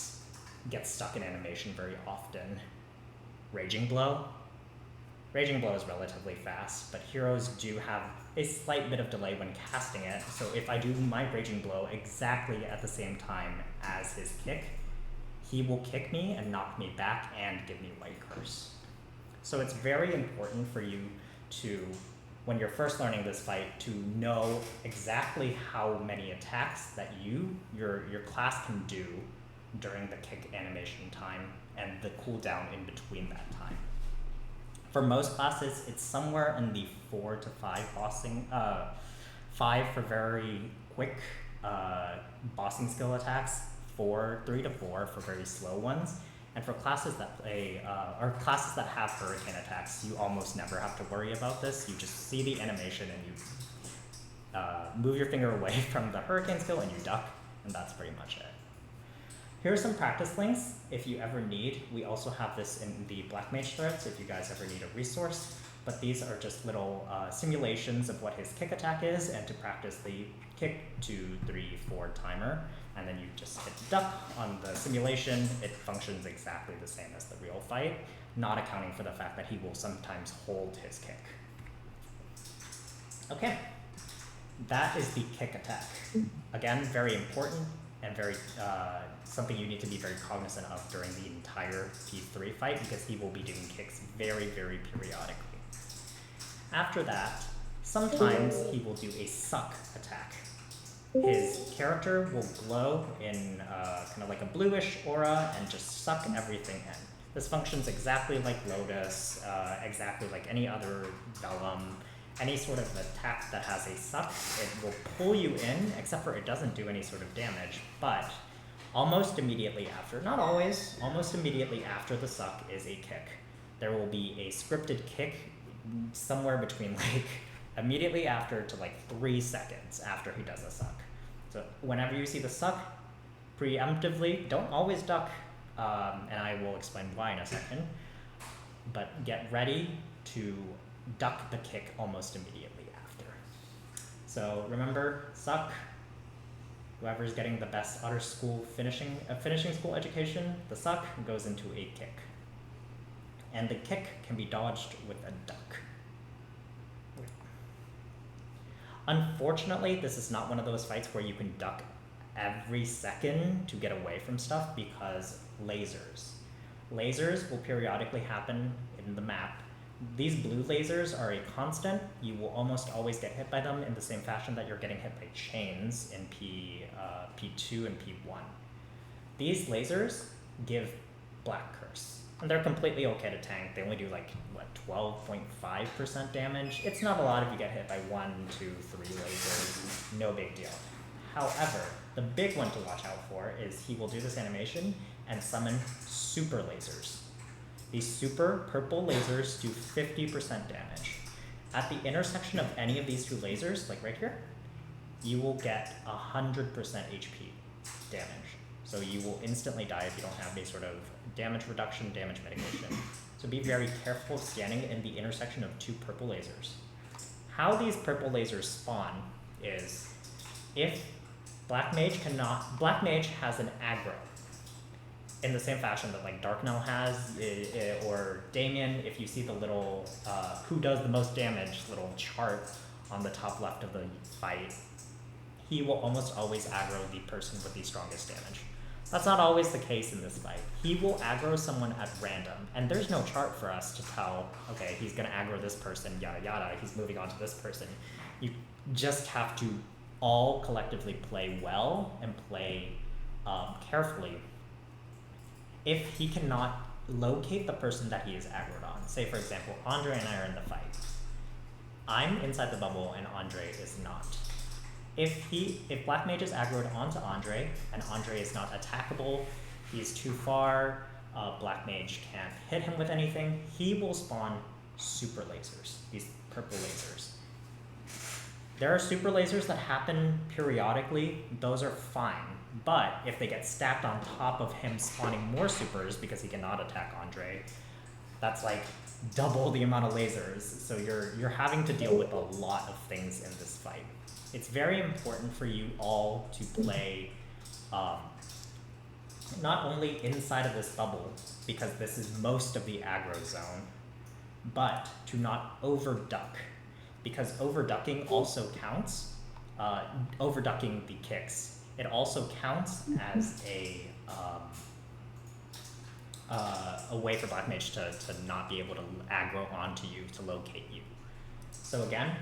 gets stuck in animation very often? Raging Blow? Raging Blow is relatively fast, but heroes do have a slight bit of delay when casting it, so if I do my Raging Blow exactly at the same time as his kick, he will kick me and knock me back and give me White Curse. So it's very important for you to, when you're first learning this fight, to know exactly how many attacks that your class can do during the kick animation time and the cooldown in between that time. For most classes, it's somewhere in the 4 to 5 bossing, 5 for very quick bossing skill attacks, 3 to 4 for very slow ones. And for classes that play, or classes that have hurricane attacks, you almost never have to worry about this. You just see the animation and you move your finger away from the hurricane skill and you duck, and that's pretty much it. Here are some practice links if you ever need. We also have this in the Black Mage threads if you guys ever need a resource, but these are just little simulations of what his kick attack is, and to practice the kick 2, 3, 4 timer. And then you just hit duck on the simulation. It functions exactly the same as the real fight, not accounting for the fact that he will sometimes hold his kick. Okay, that is the kick attack. Again, very important and very something you need to be very cognizant of during the entire P3 fight, because he will be doing kicks very, very periodically. After that, sometimes he will do a suck attack. His character will glow in kind of like a bluish aura and just suck everything in. This functions exactly like Lotus, exactly like any other Vellum, any sort of attack that has a suck. It will pull you in, except for it doesn't do any sort of damage, but almost immediately after, not always, almost immediately after the suck is a kick. There will be a scripted kick somewhere between like immediately after to like 3 seconds after he does a suck. So whenever you see the suck, preemptively, don't always duck, and I will explain why in a second, but get ready to duck the kick almost immediately after. So remember, suck, whoever's getting the best Otters school finishing school education, the suck goes into a kick. And the kick can be dodged with a duck. Unfortunately, this is not one of those fights where you can duck every second to get away from stuff, because lasers. Lasers will periodically happen in the map. These blue lasers are a constant. You will almost always get hit by them in the same fashion that you're getting hit by chains in P2 and P1. These lasers give Black Curse, and they're completely okay to tank. They only do like, what, 12.5% damage? It's not a lot if you get hit by 1, 2, 3 lasers, no big deal. However, the big one to watch out for is he will do this animation and summon super lasers. These super purple lasers do 50% damage. At the intersection of any of these two lasers, like right here, you will get 100% HP damage. So you will instantly die if you don't have any sort of damage reduction, damage mitigation. So be very careful standing in the intersection of two purple lasers. How these purple lasers spawn is if Black Mage has an aggro in the same fashion that like Darknell has, or Damien, if you see the little who does the most damage little chart on the top left of the fight, he will almost always aggro the person with the strongest damage. That's not always the case in this fight. He will aggro someone at random, and there's no chart for us to tell, okay, he's gonna aggro this person, yada yada, he's moving on to this person. You just have to all collectively play well and play carefully. If he cannot locate the person that he is aggroed on, say for example, Andre and I are in the fight. I'm inside the bubble and Andre is not. If Black Mage is aggroed onto Andre and Andre is not attackable, he's too far, Black Mage can't hit him with anything, he will spawn super lasers, these purple lasers. There are super lasers that happen periodically, those are fine. But if they get stacked on top of him spawning more supers because he cannot attack Andre, that's like double the amount of lasers. So you're having to deal with a lot of things in this fight. It's very important for you all to play not only inside of this bubble, because this is most of the aggro zone, but to not overduck, because overducking also counts, overducking the kicks. It also counts as a way for Black Mage to not be able to aggro onto you, to locate you. So again,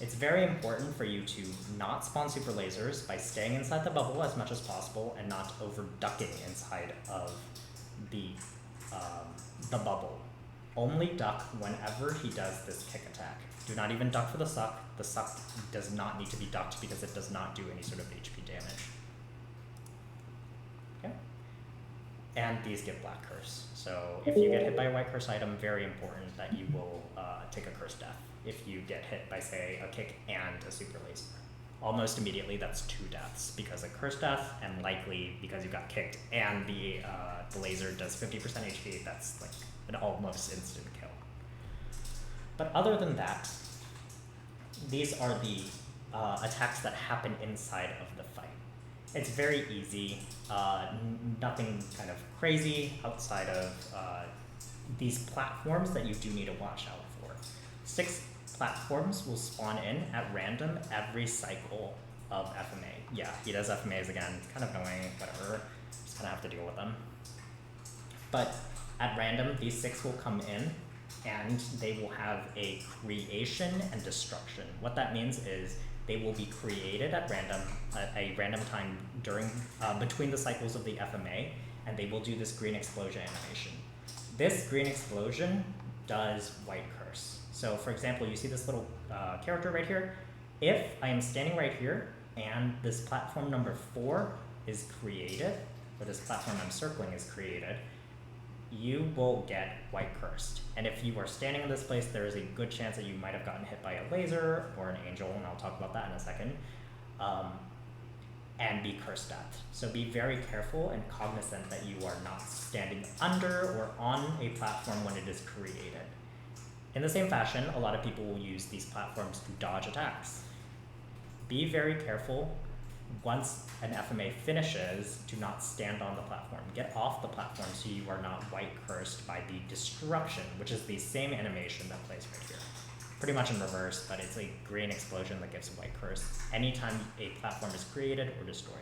it's very important for you to not spawn super lasers by staying inside the bubble as much as possible and not overducking inside of the bubble. Only duck whenever he does this kick attack. Do not even duck for the suck. The suck does not need to be ducked because it does not do any sort of HP damage. Okay? And these give Black Curse. So if you get hit by a White Curse item, very important that you will take a Curse Death if you get hit by, say, a kick and a super laser. Almost immediately, that's 2 deaths, because a Curse Death, and likely because you got kicked and the laser does 50% HP, that's like an almost instant kill. But other than that, these are the attacks that happen inside of the fight. It's very easy, nothing kind of crazy outside of these platforms that you do need to watch out for. 6 platforms will spawn in at random every cycle of FMA. Yeah, he does FMAs again, it's kind of annoying, whatever, just kind of have to deal with them. But at random, these 6 will come in and they will have a creation and destruction. What that means is they will be created at random, a random time during between the cycles of the FMA, and they will do this green explosion animation. This green explosion does White Curse. So for example, you see this little character right here. If I am standing right here and this platform number 4 is created, or this platform I'm circling is created, you will get White Cursed. And if you are standing in this place, there is a good chance that you might have gotten hit by a laser or an angel, and I'll talk about that in a second, and be Cursed Death. So be very careful and cognizant that you are not standing under or on a platform when it is created. In the same fashion, a lot of people will use these platforms to dodge attacks. Be very careful once an FMA finishes to not stand on the platform. Get off the platform so you are not White Cursed by the destruction, which is the same animation that plays right here. Pretty much in reverse, but it's a green explosion that gives a White Curse anytime a platform is created or destroyed.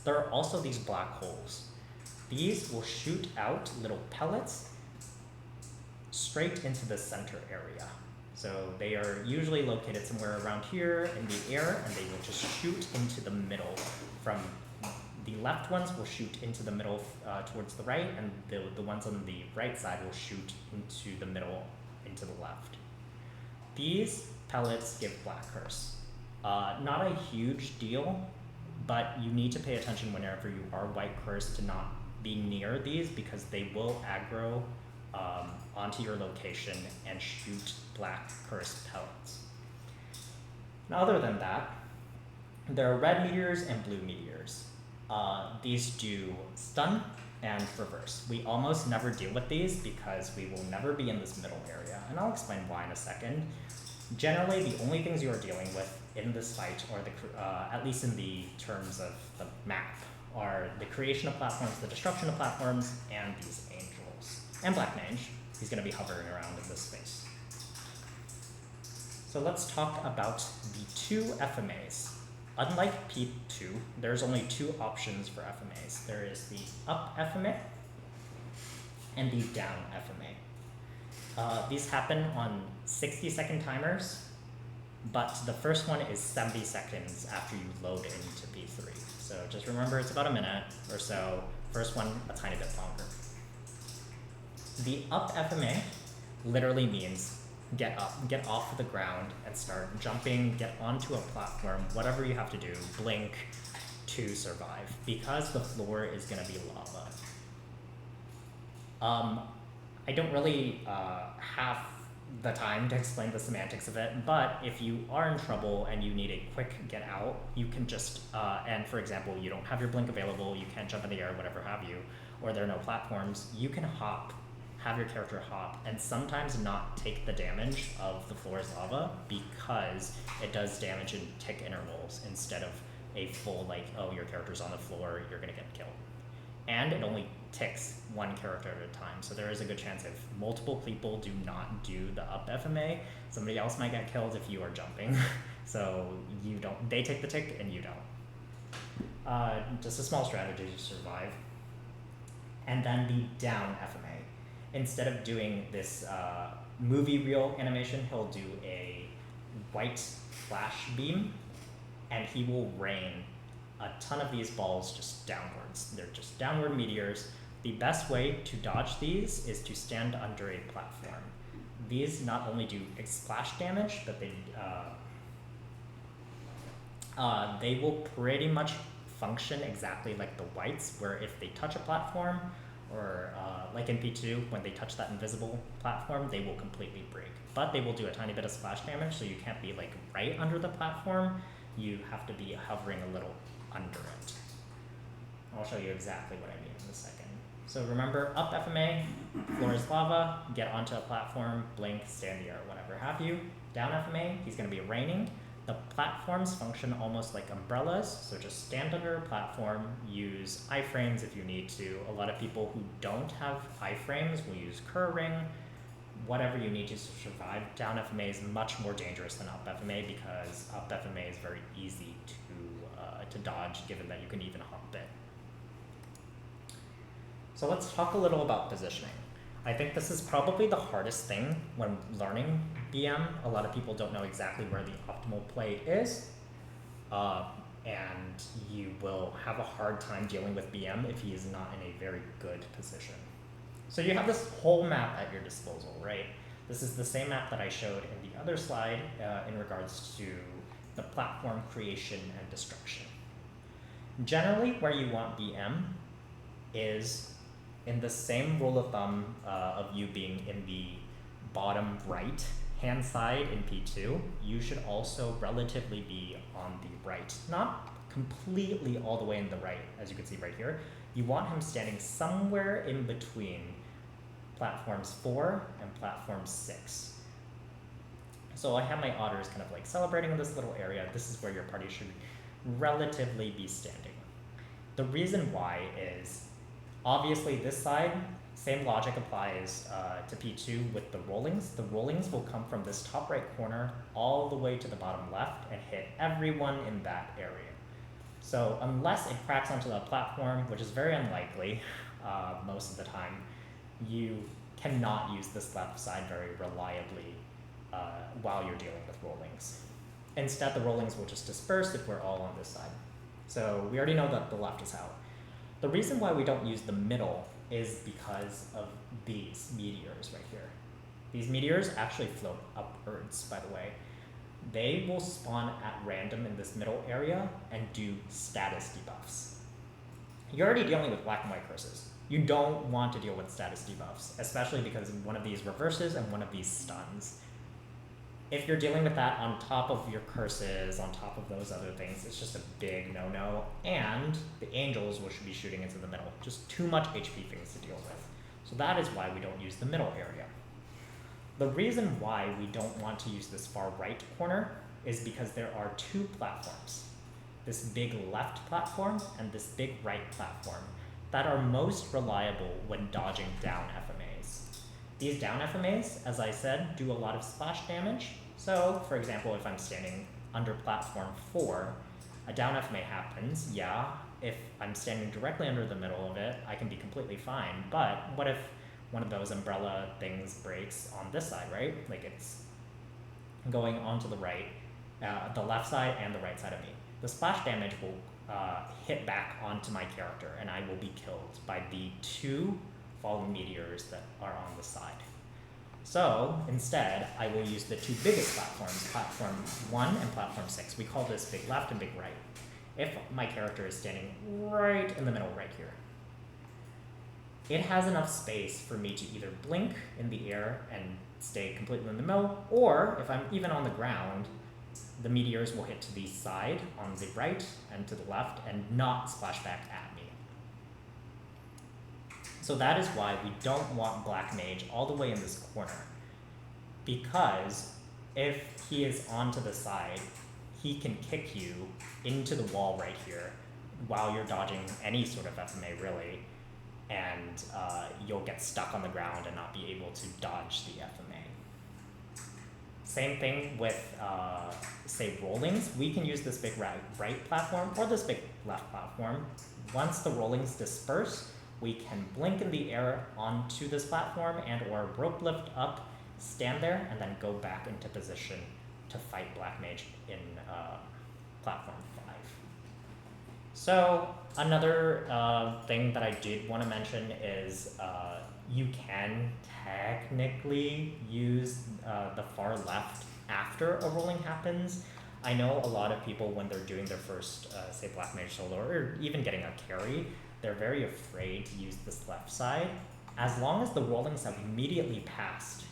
There are also these black holes. These will shoot out little pellets straight into the center area. So they are usually located somewhere around here in the air, and they will just shoot into the middle. From the left ones will shoot into the middle towards the right, and the ones on the right side will shoot into the middle, into the left. These pellets give Black Curse. Not a huge deal, but you need to pay attention whenever you are white cursed to not be near these because they will aggro onto your location and shoot black cursed pellets. Now, other than that, there are red meteors and blue meteors. These do stun and reverse. We almost never deal with these because we will never be in this middle area, and I'll explain why in a second. Generally, the only things you are dealing with in this fight, or at least in the terms of the map, are the creation of platforms, the destruction of platforms, and these angels. And Black Mage, he's going to be hovering around in this space. So let's talk about the two FMAs. Unlike P2, there's only two options for FMAs. There is the up FMA and the down FMA. These happen on 60-second timers, but the first one is 70 seconds after you load into P3. So just remember it's about a minute or so. First one, a tiny bit longer. The up FMA literally means get up, get off the ground and start jumping, get onto a platform, whatever you have to do, blink to survive, because the floor is going to be lava. I don't really have the time to explain the semantics of it, but if you are in trouble and you need a quick get out, you can just, and for example, you don't have your blink available, you can't jump in the air, whatever have you, or there are no platforms, you can hop, have your character hop, and sometimes not take the damage of the floor's lava because it does damage in tick intervals instead of a full, like, oh, your character's on the floor, you're gonna get killed. And it only ticks one character at a time, so there is a good chance if multiple people do not do the up FMA, somebody else might get killed if you are jumping. So you don't, they take the tick and you don't. Just a small strategy to survive. And then the down FMA. Instead of doing this movie reel animation, he'll do a white flash beam, and he will rain a ton of these balls just downwards. They're just downward meteors. The best way to dodge these is to stand under a platform. These not only do splash damage, but they will pretty much function exactly like the whites, where if they touch a platform, or like in P2, when they touch that invisible platform, they will completely break. But they will do a tiny bit of splash damage, so you can't be like right under the platform. You have to be hovering a little under it. I'll show you exactly what I mean in a second. So remember, up FMA, floor is lava, get onto a platform, blink, stay in the air, whatever have you. Down FMA, he's going to be raining. The platforms function almost like umbrellas, so just stand under a platform, use iframes if you need to. A lot of people who don't have iframes will use curring, whatever you need to survive. Down FMA is much more dangerous than up FMA because up FMA is very easy to dodge, given that you can even hop it. So let's talk a little about positioning. I think this is probably the hardest thing when learning BM. A lot of people don't know exactly where the optimal play is, and you will have a hard time dealing with BM if he is not in a very good position. So you have this whole map at your disposal, right? This is the same map that I showed in the other slide in regards to the platform creation and destruction. Generally, where you want BM is in the same rule of thumb of you being in the bottom right hand side in P2, you should also relatively be on the right. Not completely all the way in the right, as you can see right here. You want him standing somewhere in between platforms 4 and platform 6. So I have my otters kind of like celebrating in this little area. This is where your party should relatively be standing. The reason why is, obviously this side, same logic applies to P2 with the rollings. The rollings will come from this top right corner all the way to the bottom left and hit everyone in that area. So unless it cracks onto the platform, which is very unlikely most of the time, you cannot use this left side very reliably while you're dealing with rollings. Instead, the rollings will just disperse if we're all on this side. So we already know that the left is out. The reason why we don't use the middle is because of these meteors right here. These meteors actually float upwards, by the way. they will spawn at random in this middle area and do status debuffs. You're already dealing with black and white curses. You don't want to deal with status debuffs, especially because one of these reverses and one of these stuns. If you're dealing with that on top of your curses, on top of those other things, it's just a big no-no. And the angels will should be shooting into the middle. Just too much HP things to deal with. So that is why we don't use the middle area. The reason why we don't want to use this far right corner is because there are two platforms. This big left platform and this big right platform that are most reliable when dodging down FMAs. These down FMAs, as I said, do a lot of splash damage. So, for example, if I'm standing under platform 4, a down FMA happens. Yeah, if I'm standing directly under the middle of it, I can be completely fine. But what if one of those umbrella things breaks on this side, right? Like it's going onto the right, the left side and the right side of me. The splash damage will hit back onto my character and I will be killed by the 2 falling meteors that are on the side. So instead, I will use the 2 biggest platforms, platform 1 and platform 6. We call this big left and big right. If my character is standing right in the middle right here, it has enough space for me to either blink in the air and stay completely in the middle, or if I'm even on the ground, the meteors will hit to the side on the right and to the left and not splash back at me. So that is why we don't want Black Mage all the way in this corner, because if he is onto the side, he can kick you into the wall right here while you're dodging any sort of FMA really, and you'll get stuck on the ground and not be able to dodge the FMA. Same thing with, say, rollings. We can use this big right platform or this big left platform. Once the rollings disperse, we can blink in the air onto this platform and or rope lift up, stand there, and then go back into position to fight Black Mage in platform 5. So another thing that I did want to mention is you can technically use the far left after a rolling happens. I know a lot of people, when they're doing their first, say, Black Mage solo, or even getting a carry, they're very afraid to use this left side. As long as the rollings have immediately passed,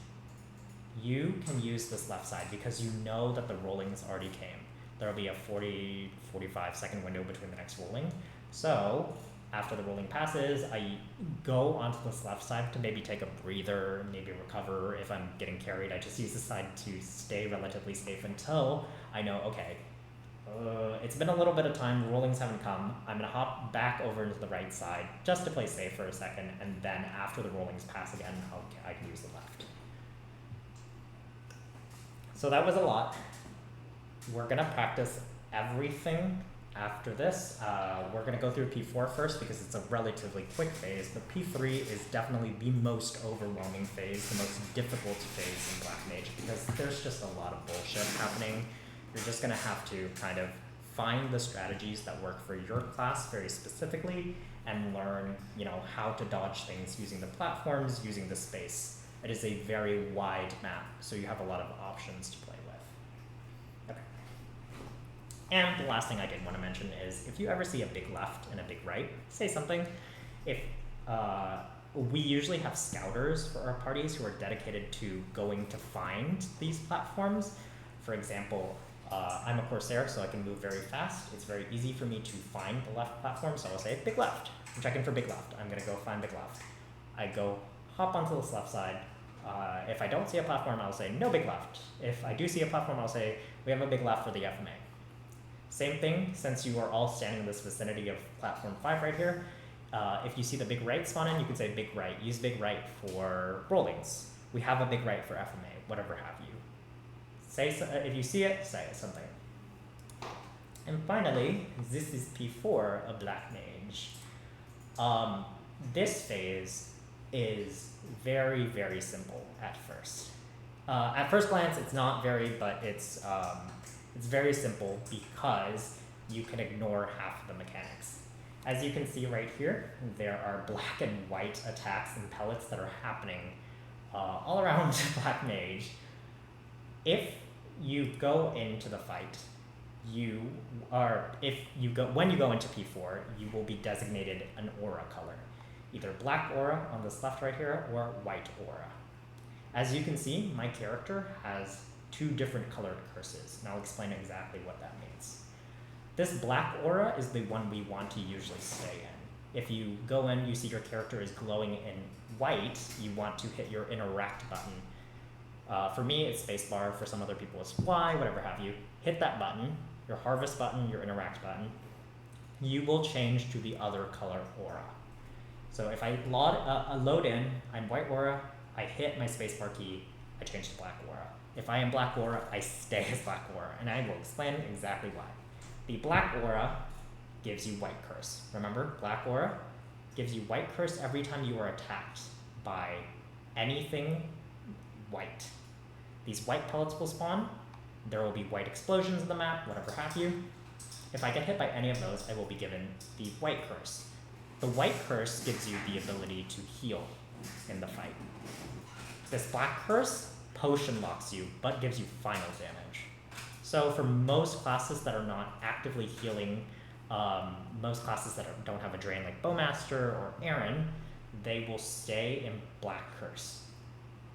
you can use this left side because you know that the rollings already came. There'll be a 40-45 second window between the next rolling. So after the rolling passes, I go onto this left side to maybe take a breather, maybe recover. If I'm getting carried, I just use this side to stay relatively safe until I know, okay, it's been a little bit of time, the rollings haven't come. I'm gonna hop back over into the right side just to play safe for a second, and then after the rollings pass again, I can use the left. So that was a lot. We're gonna practice everything after this. We're gonna go through P4 first because it's a relatively quick phase, but P3 is definitely the most overwhelming phase, the most difficult phase in Black Mage, because there's just a lot of bullshit happening. You're just gonna have to kind of find the strategies that work for your class very specifically and learn, you know, how to dodge things using the platforms, using the space. It is a very wide map, so you have a lot of options to play with. Okay. And the last thing I did want to mention is if you ever see a big left and a big right, say something. If we usually have scouters for our parties who are dedicated to going to find these platforms. For example, I'm a Corsair, so I can move very fast. It's very easy for me to find the left platform, so I'll say big left. I'm checking for big left. I'm gonna go find big left. I go hop onto this left side. If I don't see a platform, I'll say no big left. If I do see a platform, I'll say we have a big left for the FMA. Same thing, since you are all standing in this vicinity of platform 5 right here, if you see the big right spawn in, you can say big right. Use big right for rollings. We have a big right for FMA, whatever have you. Say so, if you see it, say something. And finally, this is P4 of Black Mage. This phase is very, very simple at first. At first glance, it's not very, but it's very simple because you can ignore half of the mechanics. As you can see right here, there are black and white attacks and pellets that are happening all around Black Mage. If you go into the fight, when you go into P4, you will be designated an aura color, either black aura on this left right here or white aura. As you can see, my character has 2 different colored curses, and I'll explain exactly what that means. This black aura is the one we want to usually stay in. If you go in, you see your character is glowing in white, you want to hit your interact button. For me, it's spacebar. For some other people, it's Y, whatever have you. Hit that button, your harvest button, your interact button. You will change to the other color aura. So if I load in, I'm white aura, I hit my spacebar key, I change to black aura. If I am black aura, I stay as black aura, and I will explain exactly why. The black aura gives you white curse. Remember, black aura gives you white curse every time you are attacked by anything white. These white pellets will spawn, there will be white explosions in the map, whatever have you. If I get hit by any of those, I will be given the white curse. The white curse gives you the ability to heal in the fight. This black curse potion locks you, but gives you final damage. So for most classes that are not actively healing, most classes that don't have a drain like Bowmaster or Aaron, they will stay in black curse.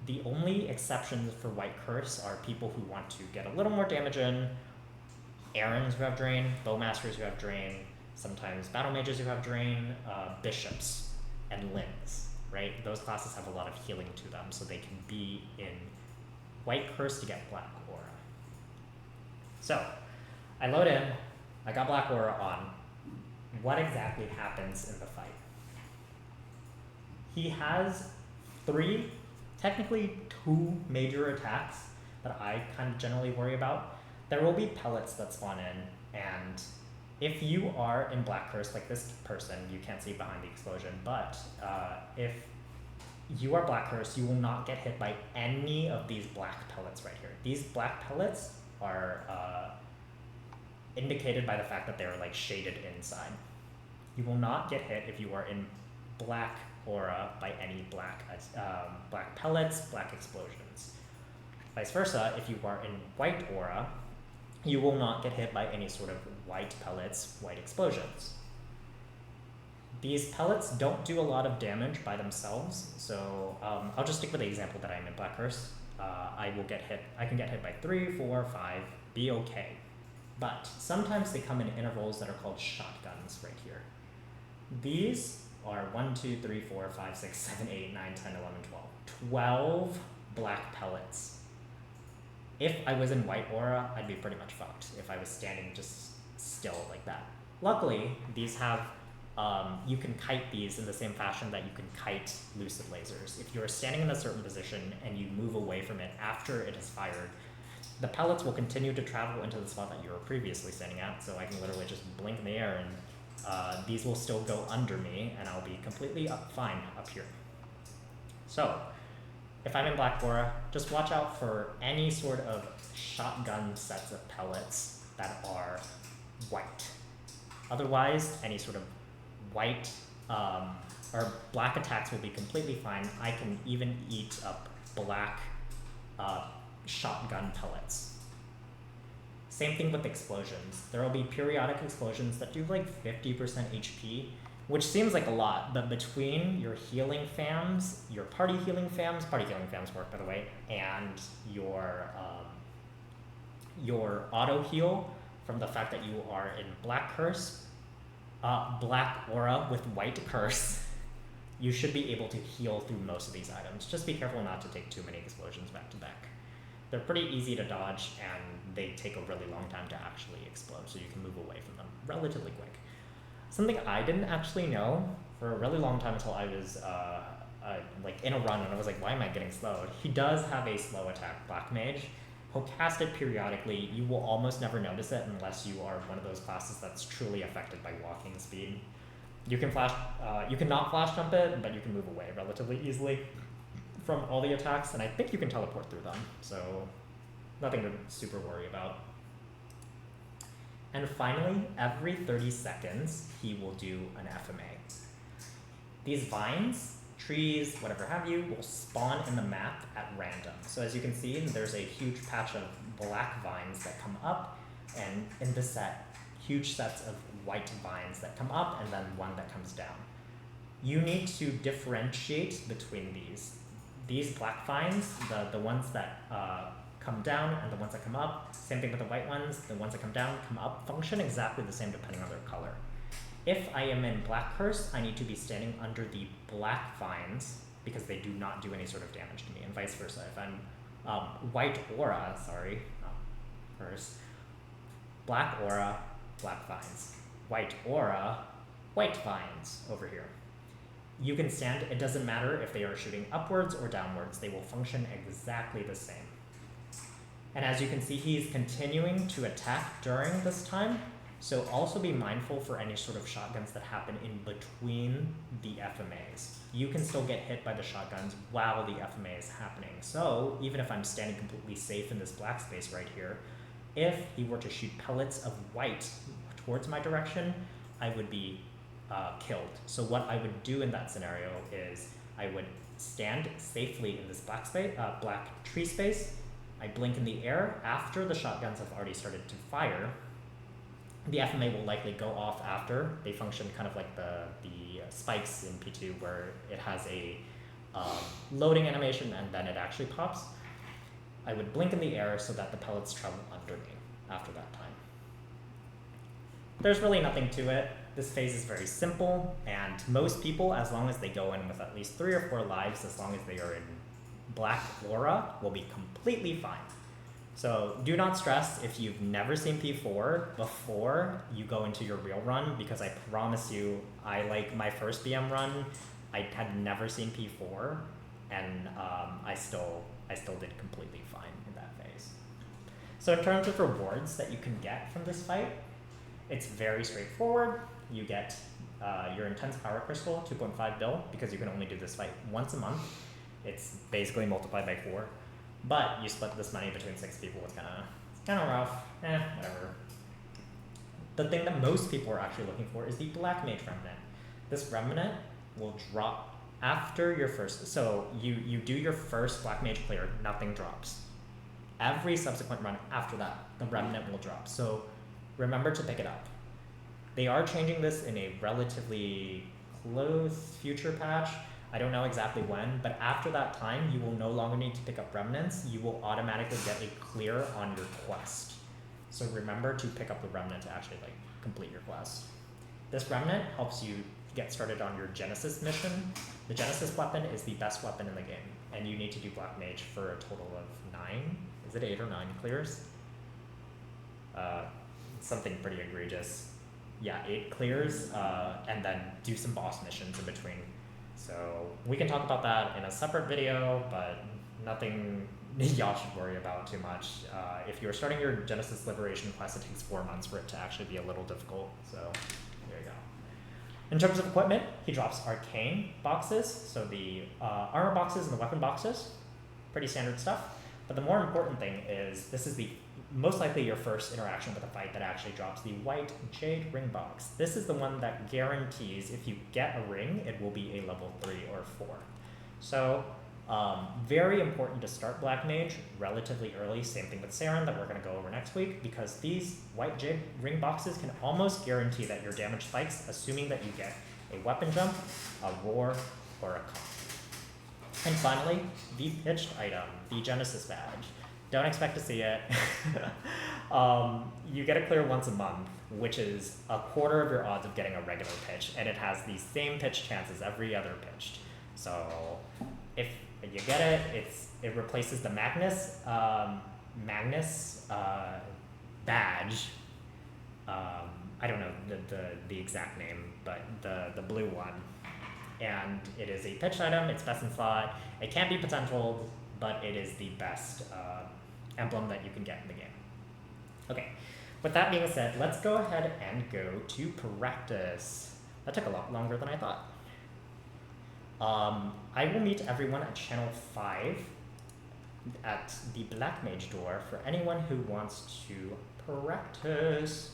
The only exceptions for white curse are people who want to get a little more damage in, Aarons who have drain, Bowmasters who have drain, sometimes battle mages who have drain, bishops and lins, right? Those classes have a lot of healing to them, so they can be in white curse to get black aura. So I load in, I got black aura on. What exactly happens in the fight? He has 3, technically 2 major attacks that I kind of generally worry about. There will be pellets that spawn in, and if you are in black curse, like this person, you can't see behind the explosion, but if you are black curse, you will not get hit by any of these black pellets right here. These black pellets are indicated by the fact that they're like shaded inside. You will not get hit if you are in black aura by any black pellets, black explosions. Vice versa, if you are in white aura, you will not get hit by any sort of white pellets, white explosions. These pellets don't do a lot of damage by themselves, so I'll just stick with the example that I'm in black curse. I can get hit by 3, 4, 5, be okay. But sometimes they come in intervals that are called shotguns right here. These are 1, 2, 3, 4, 5, 6, 7, 8, 9, 10, 11, 12. 12 black pellets. If I was in white aura, I'd be pretty much fucked if I was standing just still like that. Luckily, these have, you can kite these in the same fashion that you can kite lucid lasers. If you're standing in a certain position and you move away from it after it has fired, the pellets will continue to travel into the spot that you were previously standing at, so I can literally just blink in the air and these will still go under me and I'll be completely fine up here. So, if I'm in black aura, just watch out for any sort of shotgun sets of pellets that are white. Otherwise, any sort of white or black attacks will be completely fine. I can even eat up black shotgun pellets. Same thing with explosions. There will be periodic explosions that do like 50% HP, which seems like a lot, but between your healing fams, your party healing fams work by the way, and your auto heal from the fact that you are in black curse, black aura with white curse, you should be able to heal through most of these items. Just be careful not to take too many explosions back to back. They're pretty easy to dodge and they take a really long time to actually explode, so you can move away from them relatively quick. Something I didn't actually know for a really long time until I was like in a run and I was like, why am I getting slowed? He does have a slow attack, Black Mage. He'll cast it periodically. You will almost never notice it unless you are one of those classes that's truly affected by walking speed. You can you cannot flash jump it, but you can move away relatively easily from all the attacks, and I think you can teleport through them, so nothing to super worry about. And finally, every 30 seconds, he will do an FMA. These vines trees, whatever have you, will spawn in the map at random. So as you can see, there's a huge patch of black vines that come up, and in this set, huge sets of white vines that come up, and then one that comes down. You need to differentiate between these. These black vines, the ones that come down and the ones that come up, same thing with the white ones, the ones that come down, come up, function exactly the same depending on their color. If I am in Black Curse, I need to be standing under the black vines because they do not do any sort of damage to me, and vice versa. If I'm White Aura, sorry, first, Black Aura, black vines. White Aura, white vines over here. You can stand, it doesn't matter if they are shooting upwards or downwards, they will function exactly the same. And as you can see, he's continuing to attack during this time, so also be mindful for any sort of shotguns that happen in between the FMAs. You can still get hit by the shotguns while the FMA is happening. So even if I'm standing completely safe in this black space right here, if he were to shoot pellets of white towards my direction, I would be killed. So what I would do in that scenario is I would stand safely in this black space, black tree space. I blink in the air after the shotguns have already started to fire. The FMA will likely go off after. They function kind of like the spikes in P2 where it has a loading animation and then it actually pops. I would blink in the air so that the pellets travel under me after that time. There's really nothing to it. This phase is very simple, and most people, as long as they go in with at least 3 or 4 lives, as long as they are in Black Aura, will be completely fine. So do not stress if you've never seen P4 before you go into your real run, because I promise you, like my first BM run, I had never seen P4, and I still did completely fine in that phase. So in terms of rewards that you can get from this fight, it's very straightforward. You get your Intense Power Crystal, 2.5 bill, because you can only do this fight once a month. It's basically multiplied by 4. But you split this money between 6 people. It's kind of rough. Whatever. The thing that most people are actually looking for is the Black Mage Remnant. This Remnant will drop after your first. So you do your first Black Mage clear, nothing drops. Every subsequent run after that, the Remnant will drop. So remember to pick it up. They are changing this in a relatively close future patch. I don't know exactly when, but after that time, you will no longer need to pick up remnants. You will automatically get a clear on your quest. So remember to pick up the remnant to actually complete your quest. This remnant helps you get started on your Genesis mission. The Genesis weapon is the best weapon in the game, and you need to do Black Mage for a total of 9. Is it 8 or 9 clears? Something pretty egregious. Yeah, 8 clears, and then do some boss missions in between. So we can talk about that in a separate video, but nothing y'all should worry about too much. If you're starting your Genesis Liberation quest, it takes 4 months for it to actually be a little difficult. So there you go. In terms of equipment, he drops Arcane boxes, so the armor boxes and the weapon boxes. Pretty standard stuff. But the more important thing is this is the most likely your first interaction with a fight that actually drops the white Jade ring box. This is the one that guarantees if you get a ring, it will be a level 3 or 4. So very important to start Black Mage relatively early. Same thing with Saren that we're going to go over next week, because these white Jade ring boxes can almost guarantee that your damage spikes, assuming that you get a weapon jump, a roar, or a comp. And finally, the pitched item, the Genesis badge. Don't expect to see it. You get it clear once a month, which is a quarter of your odds of getting a regular pitch, and it has the same pitch chance as every other pitched. So if you get it, it replaces the Magnus badge. I don't know the exact name, but the blue one. And it is a pitched item, it's best in slot. It can't be potential, but it is the best emblem that you can get in the game. Okay, with that being said, let's go ahead and go to practice. That took a lot longer than I thought. I will meet everyone at channel 5 at the Black Mage door for anyone who wants to practice.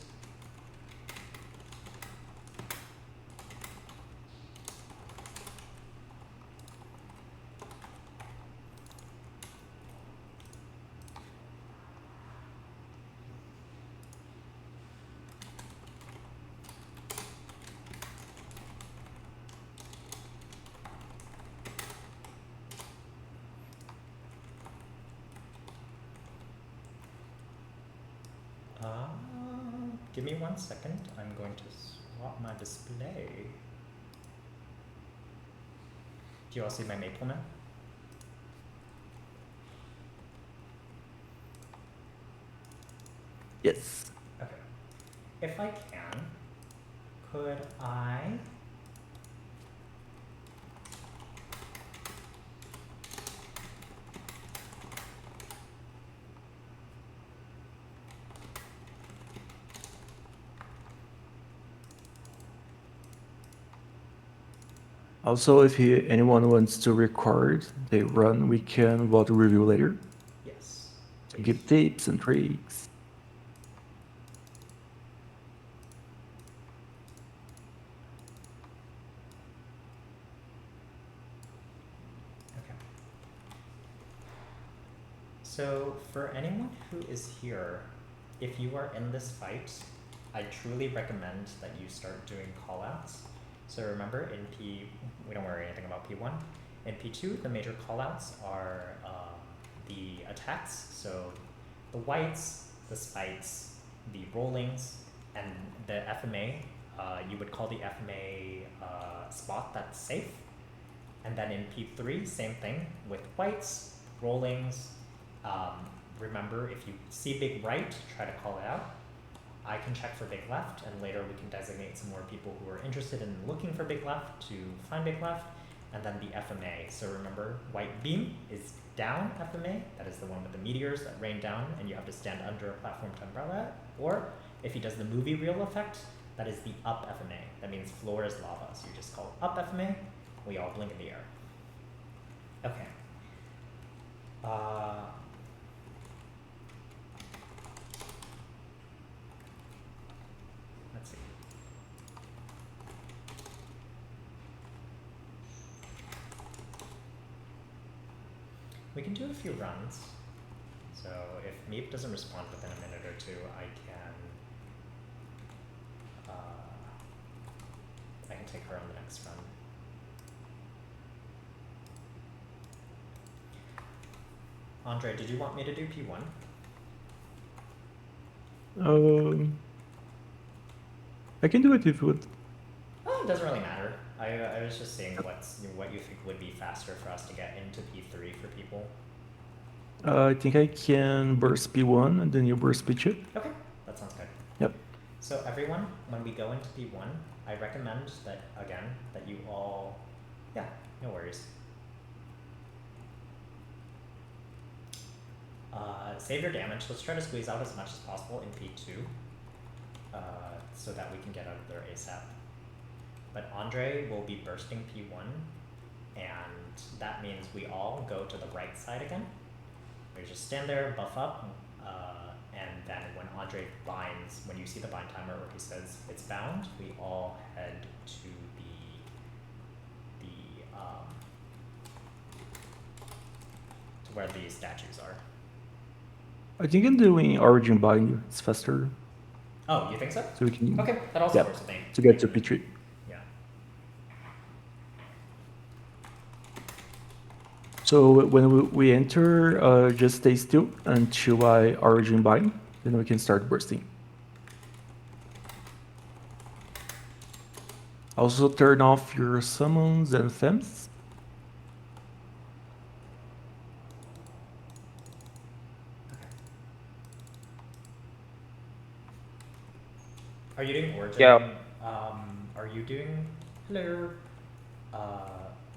Give me 1 second. I'm going to swap my display. Do you all see my maple now? Yes. Okay. If I can, could I Also, if anyone wants to record the run, we can vote review later. Yes. To give tips and tricks. Okay. So for anyone who is here, if you are in this fight, I truly recommend that you start doing callouts. So remember, we don't worry anything about P1. In P2, the major callouts are the attacks. So the whites, the spikes, the rollings, and the FMA. You would call the FMA spot that's safe. And then in P3, same thing with whites, rollings. Remember, if you see big right, try to call it out. I can check for big left, and later we can designate some more people who are interested in looking for big left to find big left. And then the FMA. So remember, white beam is down FMA. That is the one with the meteors that rain down, and you have to stand under a platform to umbrella it. Or if he does the movie reel effect, that is the up FMA. That means floor is lava. So you just call up FMA. We all blink in the air. Okay. Let's see. We can do a few runs. So if Meep doesn't respond within a minute or two, I can take her on the next run. Andre, did you want me to do P1? I can do it if you would. Oh, it doesn't really matter. I was just saying what you think would be faster for us to get into P3 for people. I think I can burst P1 and then you burst P2. Okay, that sounds good. Yep. So everyone, when we go into P1, I recommend that, again, that you all, yeah, no worries. Save your damage. Let's try to squeeze out as much as possible in P2 so that we can get out of there ASAP. But Andre will be bursting P1, and that means we all go to the right side again. We just stand there, buff up, and then when Andre binds, when you see the bind timer or he says it's bound, we all head to to where the statues are. I think I'm doing Origin Bind. It's faster. Oh, you think so? So we can. Okay, that also works with me. To get to P3. Yeah. So when we enter, just stay still until I Origin Bind, then we can start bursting. Also turn off your summons and thems. Are you doing Origin? Yeah. Are you doing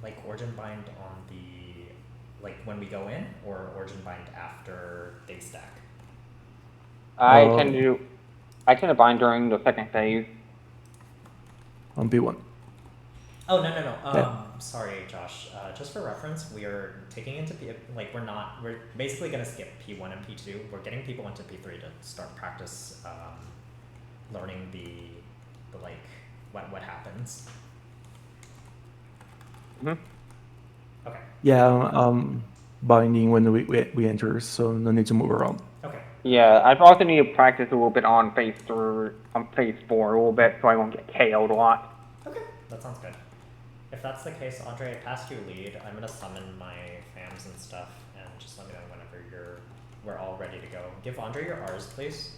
like Origin Bind on the when we go in, or Origin Bind after they stack? I tend to bind during the second phase. On P1. Oh no. Sorry, Josh. Just for reference, we are taking into we're basically gonna skip P1 and P2. We're getting people into P3 to start practice learning the what happens. Mm-hmm. Okay. Yeah, binding when we enter, so no need to move around. Okay. Yeah, I also need to practice a little bit on phase 4 a little bit, so I won't get KO'd a lot. Okay, that sounds good. If that's the case, Andre, I passed you lead. I'm gonna summon my fams and stuff, and just let me know whenever we're all ready to go. Give Andre your R's, please.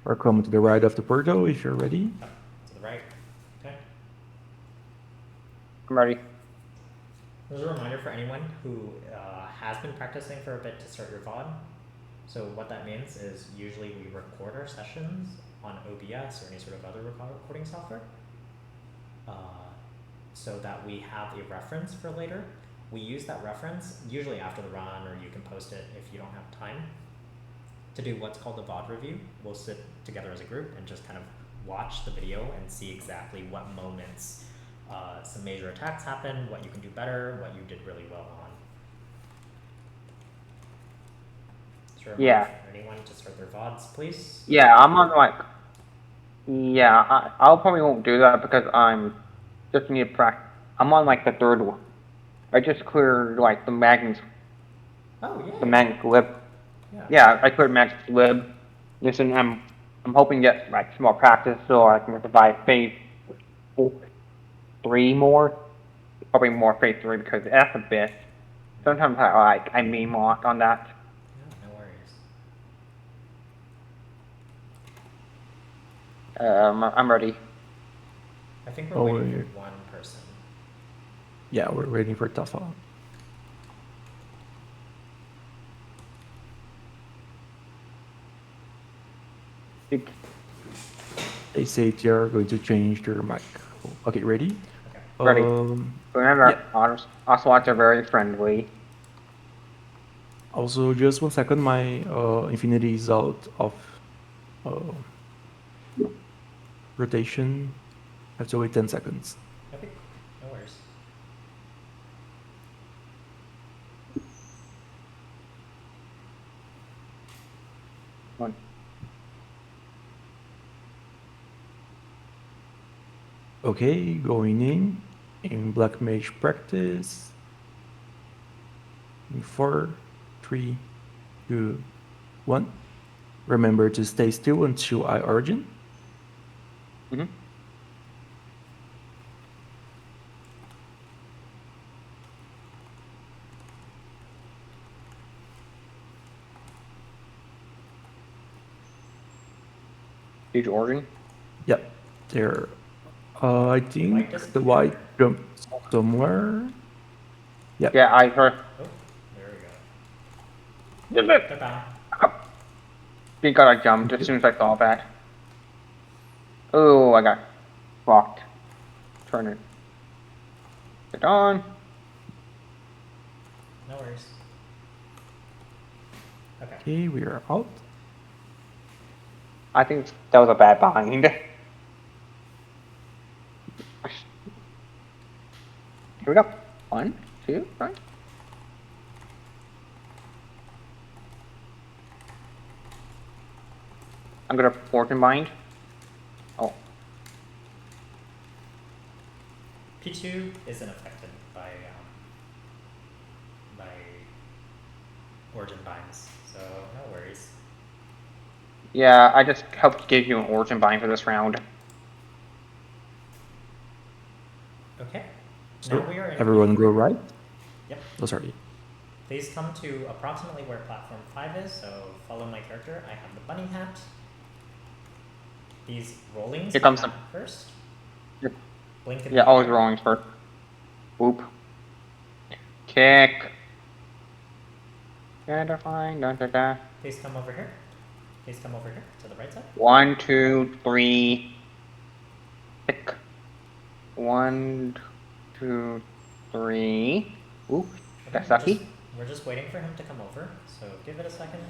or come to the right of the portal if you're ready. Oh, to the right. Okay. I'm ready. There's a reminder for anyone who has been practicing for a bit to start your VOD. So what that means is usually we record our sessions on OBS or any sort of other recording software, so that we have a reference for later. We use that reference usually after the run, or you can post it if you don't have time, to do what's called a VOD review. We'll sit together as a group and just kind of watch the video and see exactly what moments some major attacks happen, what you can do better, what you did really well on. So Yeah. for anyone to start their VODs, please. Yeah, I'm on like. Yeah, I'll probably won't do that because I'm just need to practice. I'm on like the third one. I just cleared like the Magnus, Oh yeah. the Magnus lib. Yeah. Yeah, I cleared Magnus lib. Listen, I'm hoping to get like some more practice so I can survive phase 3 more. Probably more phase 3 because that's a bit. Sometimes I meme on that. Yeah, no worries. I'm ready. I think we're waiting we're- for one person. Yeah, we're waiting for Tafa. They say they're going to change their mic. Okay, ready? Okay. Ready. Remember, yeah. Ocelots are very friendly. Also, just 1 second, my infinity is out of rotation. I have to wait 10 seconds. Okay. No worries. One. Okay, going in Black Mage practice. In 4, 3, 2, 1. Remember to stay still until I origin. Mm-hmm. Did you origin? Yep, there. I think White doesn't the white jumped somewhere. Yep. Yeah, I heard. Oh, there we go. Did it? They're bound. You got jumped as soon as I saw that. Oh, I got blocked. Turn it. Get on. No worries. Okay. Okay, we are out. I think that was a bad bind. Here we go. 1, 2, 3. I'm gonna fortune bind. Oh, P2 isn't affected by origin binds, so no worries. yeah. I just helped give you an origin bind for this round. Okay. So Now we are in everyone go right. Yep. Oh, sorry. Please come to approximately where platform 5 is, so follow my character. I have the bunny hat. These rollings Here comes happen first. Yep. Blink in Yeah, the always air. rolling first. Whoop. Kick. Identifying. Da da da. Please come over here. Please come over here to the right side. 1, 2, 3. Kick. 1, 2, 3. Oop. That's sucky. We're just waiting for him to come over, so give it a second.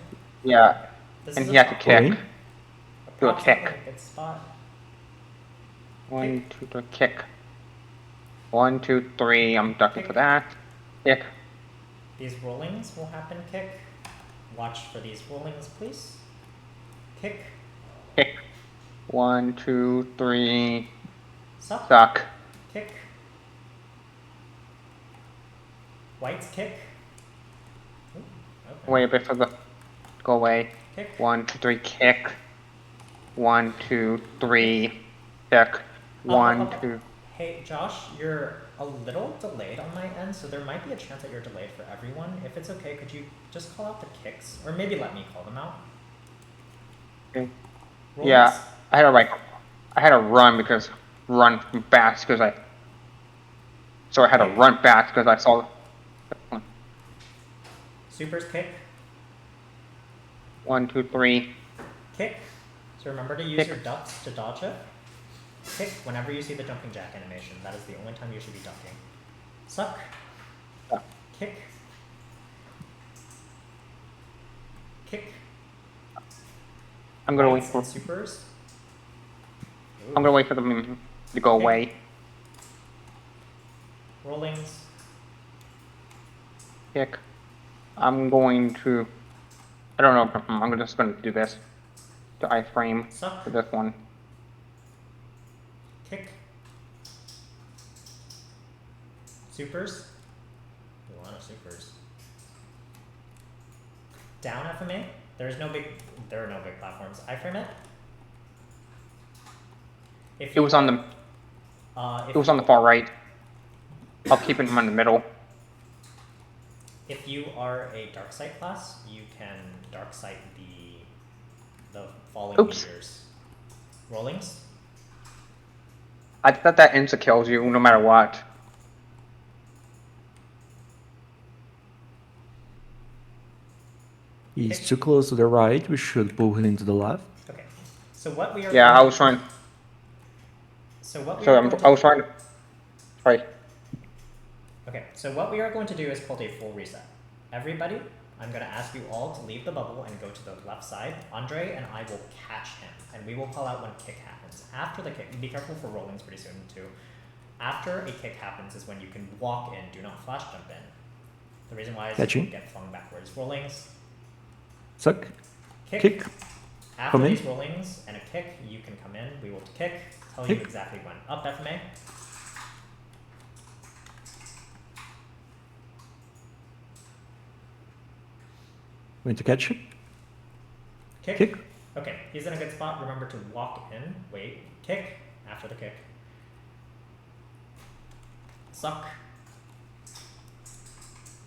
Yeah. This And is he has to approximately- kick. Do a kick. approximately a good spot. 1, 2, 3. Kick. 1, 2, 3. I'm ducking for that. Kick. These rollings will happen kick. Watch for these rollings, please. Kick. Kick. 1, 2, 3. Suck. Suck. Kick. White's kick. Ooh, okay. Wait a bit for the. Go away. Kick. 1, 2, 3. Kick. 1, 2, 3. Kick. 1, 2. Hey, Josh, you're a little delayed on my end, so there might be a chance that you're delayed for everyone. If it's okay, could you just call out the kicks? Or maybe let me call them out. Okay. Rollings? Yeah, I had to run fast because I had to Kick. run fast because I saw. Supers, kick. 1, 2, 3. Kick. So remember to use Kick. your ducks to dodge it. Kick whenever you see the jumping jack animation. That is the only time you should be ducking. Suck. Yeah. Kick. Kick. I'm gonna wait Rights for. and supers. I'm gonna wait for them to go Kick. away. Rollings. Kick. I'm going to. I don't know. I'm just gonna do this. The iframe Suck. for this one. Kick. Supers. A lot of supers. Down FMA. There are no big platforms. Iframe it. If It was on the. It was on the far right. I'll keep him in the middle. If you are a dark sight class, you can dark sight the falling Oops. meteors. Rollings. I thought that insta kills you no matter what. He's too close to the right. We should pull him to the left. Okay. So what we are. Yeah, I going was trying. So what we So are going to I was trying to. Right. Okay, so what we are going to do is called a full reset. Everybody, I'm going to ask you all to leave the bubble and go to the left side. Andre and I will catch him, and we will call out when kick happens. After the kick, be careful for rollings pretty soon too. After a kick happens is when you can walk in, do not flash jump in. The reason why is Catching. you get flung backwards. Rollings, Suck. kick. Kick. After Come in. these rollings and a kick, you can come in. We will kick, tell you Kick. exactly when. Up FMA. Going to catch it. Kick. Kick. Okay, he's in a good spot. Remember to walk in. Wait. Kick. After the kick. Suck.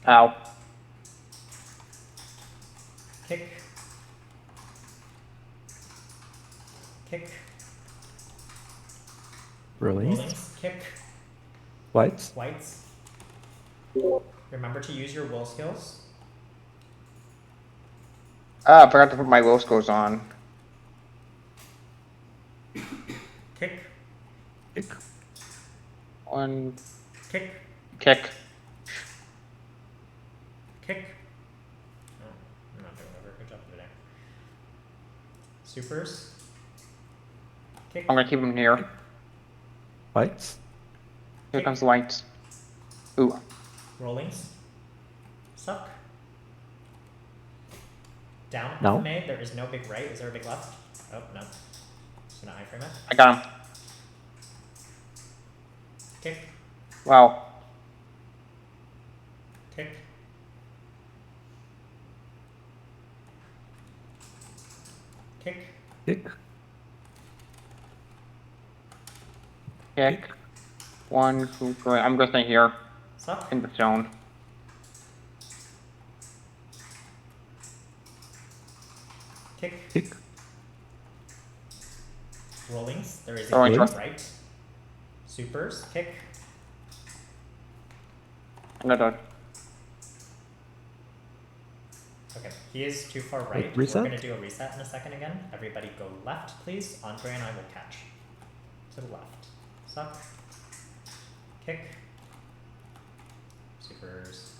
Ow. Kick. Kick. Rollings. Rollings. Kick. Whites. Whites. Remember to use your will skills. I forgot to put my will skills on. Kick. Kick. 1. Kick. Kick. Kick. Oh, I'm not doing a very good job today. Supers. Kick. I'm gonna keep him here. Whites. Here comes the whites. Ooh. Rollings. Suck. Down. No. FMA. There is no big right. Is there a big left? Oh, no. So now iframe it. I got him. Kick. Wow. Kick. Kick. Kick. Kick. 1, 2, 3. I'm gonna stay here Suck. in the zone. Kick. Kick. Rollings. There is a Throwing kick trust. right. Supers. Kick. I'm gonna. Okay, he is too far right. reset? We're going to do a reset in a second again. Everybody go left, please. Andre and I will catch. To the left. Suck. Kick. Supers.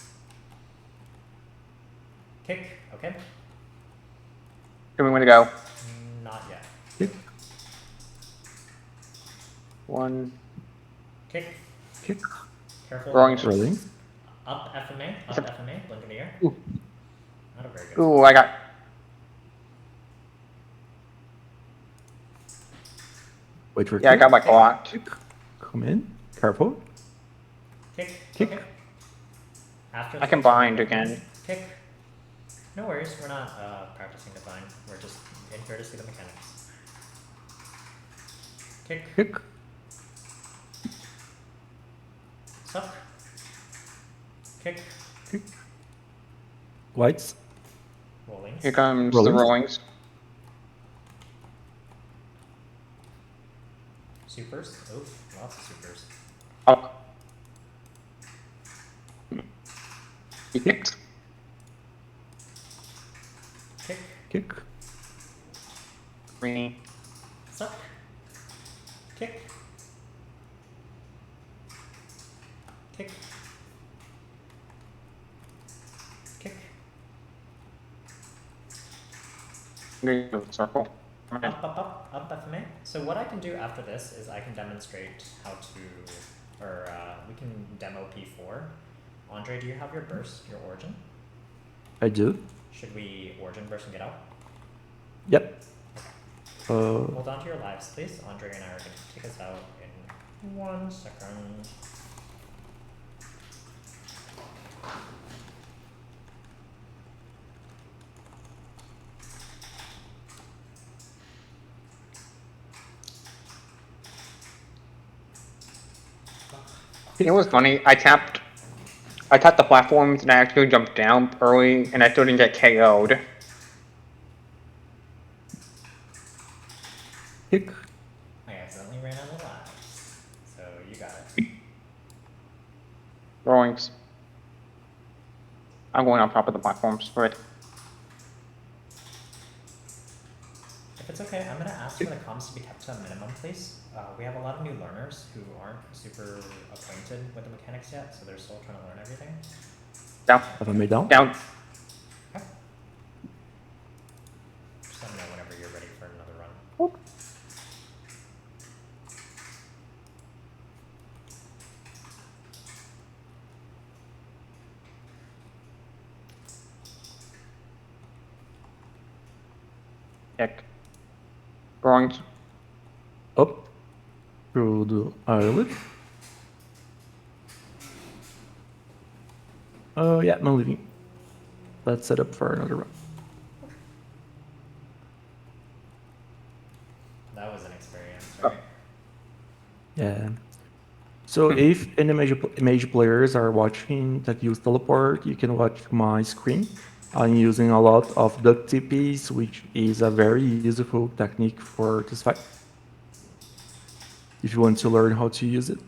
Kick. Okay. Give me when to go. Not yet. Kick. 1. Kick. Kick. Careful. Rollings. Rolling. Up FMA. Up FMA. Blink in the air. Ooh. Not a very good. Ooh, I got. Wait for Yeah, I kick. got my clock. Kick. Come in. Careful. Kick. Kick. Okay. After I can the- bind again. Kick. No worries, we're not practicing the bind. We're just in here to see the mechanics. Kick. Kick. Suck. Kick. Kick. Whites. Rollings. Here comes Rollings. the rollings. Supers? Oof, lots of supers. Oh. He kicked. Kick, Kick. Green. suck, kick, kick, kick. Green circle. Up FMA. So what I can do after this is I can demonstrate how to, or we can demo P4. Andre, do you have your burst, your origin? I do. Should we origin burst and get out? Yep. Hold on to your lives, please. Andre and I are going to take us out in 1 second. You know what's funny? I tapped the platforms and I actually jumped down early and I still didn't get KO'd. Kick. I accidentally ran out of lives. So you got it. Drawings. I'm going on top of the platforms, right? If it's okay, I'm going to ask for the comms to be kept to a minimum, please. We have a lot of new learners who aren't super acquainted with the mechanics yet, so they're still trying to learn everything. Down. Have I made down? Down. Okay. Just let me know whenever you're ready for another run. Kick. Drawings. Up. Through the eyelid. Yeah, I'm leaving. Let's set up for another run. That was an experience, right? Yeah. So if any mage players are watching that use teleport, you can watch my screen. I'm using a lot of duck TPs, which is a very useful technique for this fight. If you want to learn how to use it.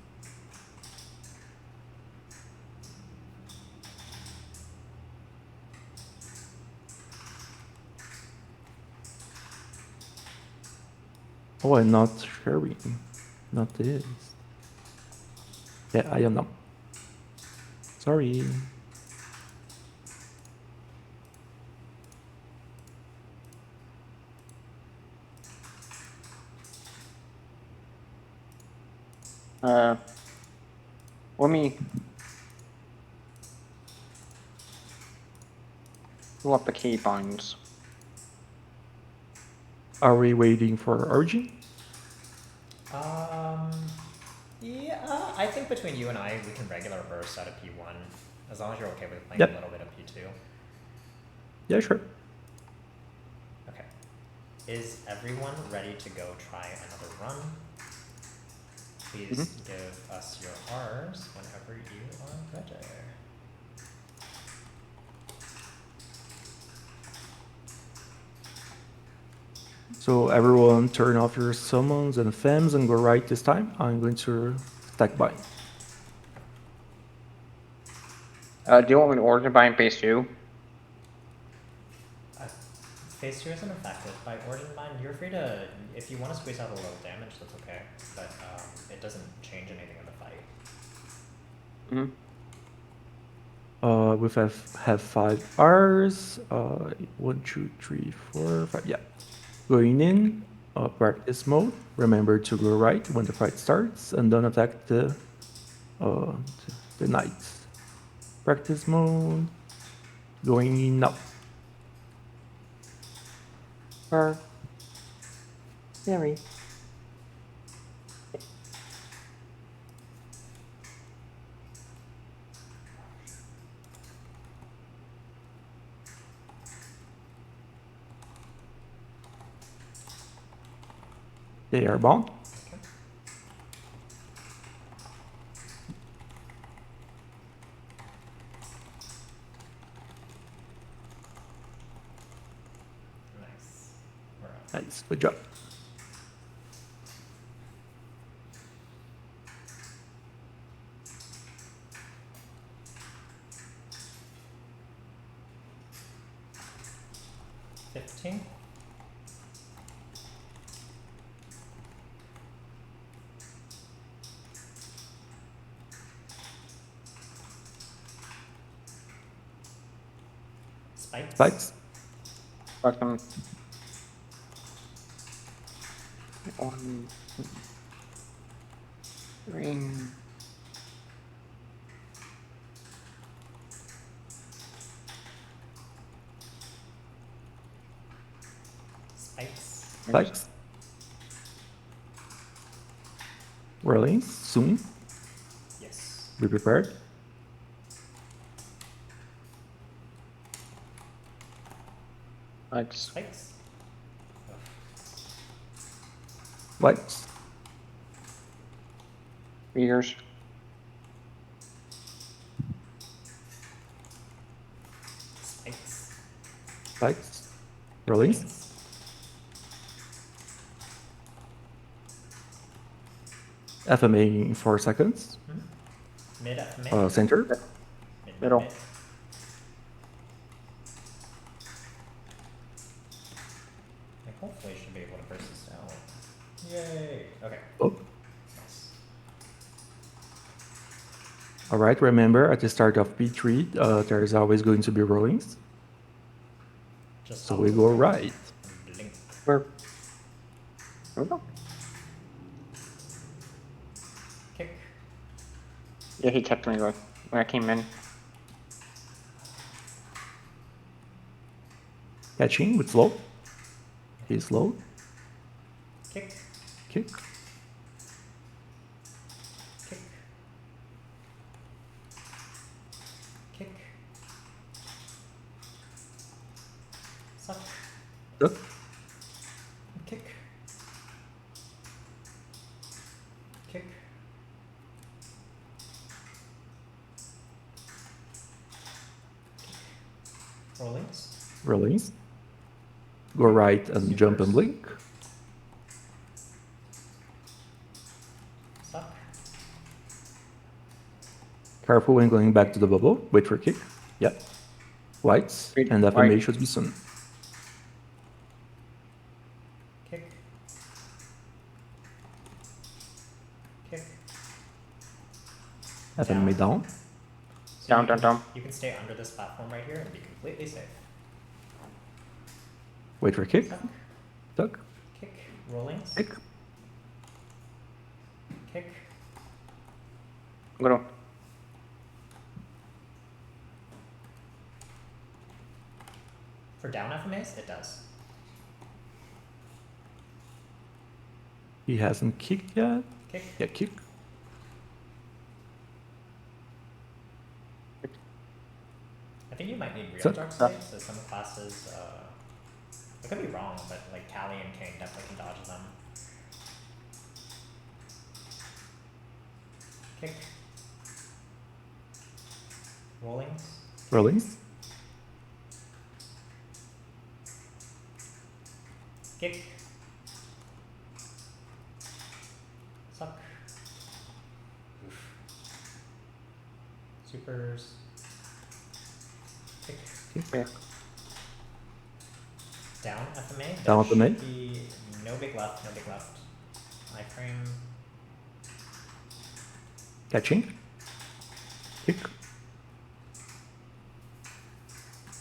Oh, I'm not sharing. Not this. Yeah, I am now. Sorry. Let me pull up the key binds. Are we waiting for Origin? Yeah, I think between you and I, we can regular burst out of P1, as long as you're okay with playing Yep. a little bit of P2. Yeah, sure. Okay. Is everyone ready to go try another run? Please give us your R's whenever you are ready. So everyone turn off your summons and femmes and go right this time. I'm going to stack bind. Do you want me to origin bind phase 2? Phase 2 isn't affected by Origin Bind. You're free to, if you want to squeeze out a little damage, that's okay. But it doesn't change anything in the fight. Mm-hmm. We have 5 R's. 1, 2, 3, 4, 5. Yeah. Going in, practice mode. Remember to go right when the fight starts, and don't attack the knights. Practice mode. Going in now. Very. They are bound. Okay. Nice. We're up. Nice, good job. 15. Spikes. Spikes. Got some. 1, 2, 3. Spikes. Spikes. Rolling soon. Yes. Be prepared. Spikes. Spikes. Oh. Spikes. Readers. Spikes. Spikes. Rolling. Wings. FMA in 4 seconds. Mid FMA. Center. Mid, Middle. Mid. Like, hopefully should be able to burst this out. Yay! Okay. Oh. Nice. All right. Remember, at the start of P3, there is always going to be rollings. Just So up we to go the right. and blink. Where? There we go. Kick. Yeah, he checked me when I came in. Catching with slow. He's slow. Kick. Kick. Kick. Kick. Suck. Duck. Kick. Kick. Rollings. Rollings. Go right and jump and blink. Suck. Careful when going back to the bubble. Wait for kick. Yeah. Whites. Wait, And FMA white. should be soon. Kick. Kick. FMA down. So Down, you down, can- down. You can stay under this platform right here and be completely safe. Wait for kick. Suck. Duck. Kick. Rollings. Kick. Kick. I'm gonna. For down FMAs, it does. He hasn't kicked yet. Kick. Yeah, kick. I think you might need real So- dark saves, so some classes, I could be wrong, but like Callie and King definitely can dodge them. Kick. Rollings. Rollings. Kick. Suck. Oof. Supers. Kick. Yeah. Down FMA. Down There FMA. should be no big left, no big left. Iframe. Catching. Kick.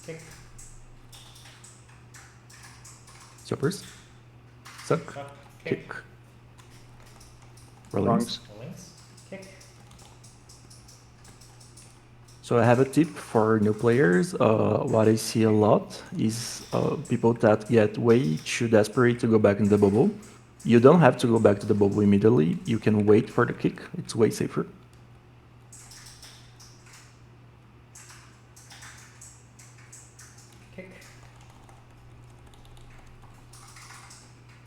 Kick. Supers. Suck. Suck. Kick. Kick. Rollings. Rollings. Kick. So I have a tip for new players. What I see a lot is people that get way too desperate to go back in the bubble. You don't have to go back to the bubble immediately. You can wait for the kick. It's way safer. Kick.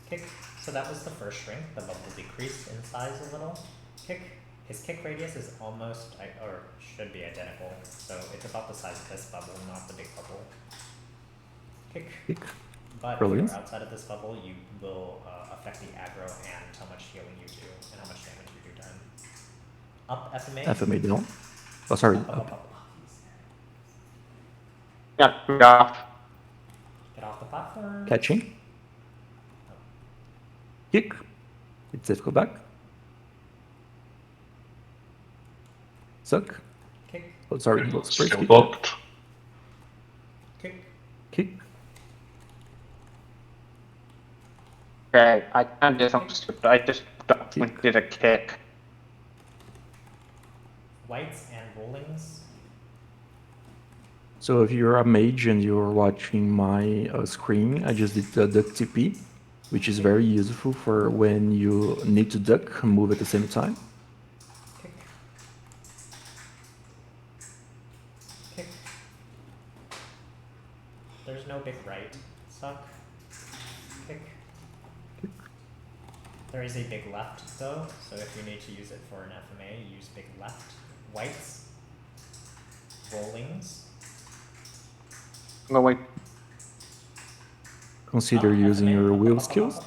Kick. So that was the first shrink. The bubble decreased in size a little. Kick. His kick radius is almost, or should be identical. So it's about the size of this bubble, not the big bubble. Kick. Kick. But Brilliant. if you're outside of this bubble, you will affect the aggro and how much healing you do and how much damage you do to him. Up FMA. FMA down. Oh, sorry. Up, up, Up. up. Yeah, get off. Get off the the platform. Catching. Kick. It's safe, go back. Suck. Kick. Oh, sorry, it was first Still kick. blocked. Kick. Kick. Okay, I kind of did something stupid. I just did a kick. Whites and rollings. So if you're a mage and you're watching my screen, I just did the duck TP, which is very useful for when you need to duck and move at the same time. Kick. Kick. There's no big right. Suck. Kick. There is a big left though, so if you need to use it for an FMA, use big left. Whites. Rollings. No, wait. Consider Up, using FMA, your up, will up, up, skills. up.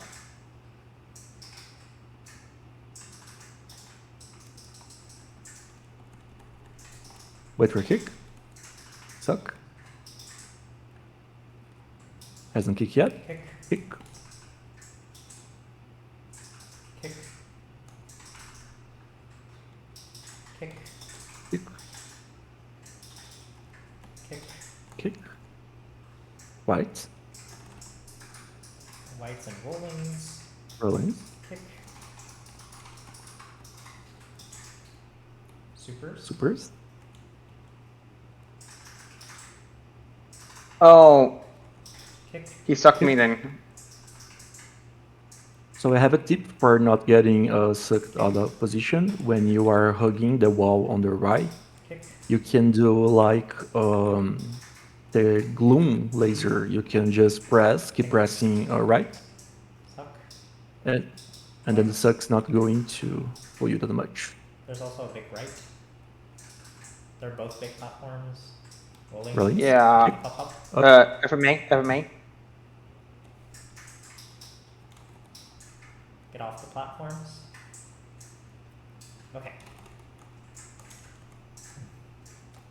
Wait for a kick. Suck. Hasn't kicked yet. Kick. Kick. Kick. Kick. Kick. Kick. Kick. White. Whites and rollings. Rolling. Kick. Supers. Supers. Oh, Kick. he sucked me then. So I have a tip for not getting sucked out of position when you are hugging the wall on the right. Kick. You can do like the gloom laser. You can just press, keep pressing right, Suck. and then the suck's not going to pull you that much. There's also a big right. They're both big platforms. Rolling. Really? Yeah. Up, up. FMA. Get off the platforms. Okay.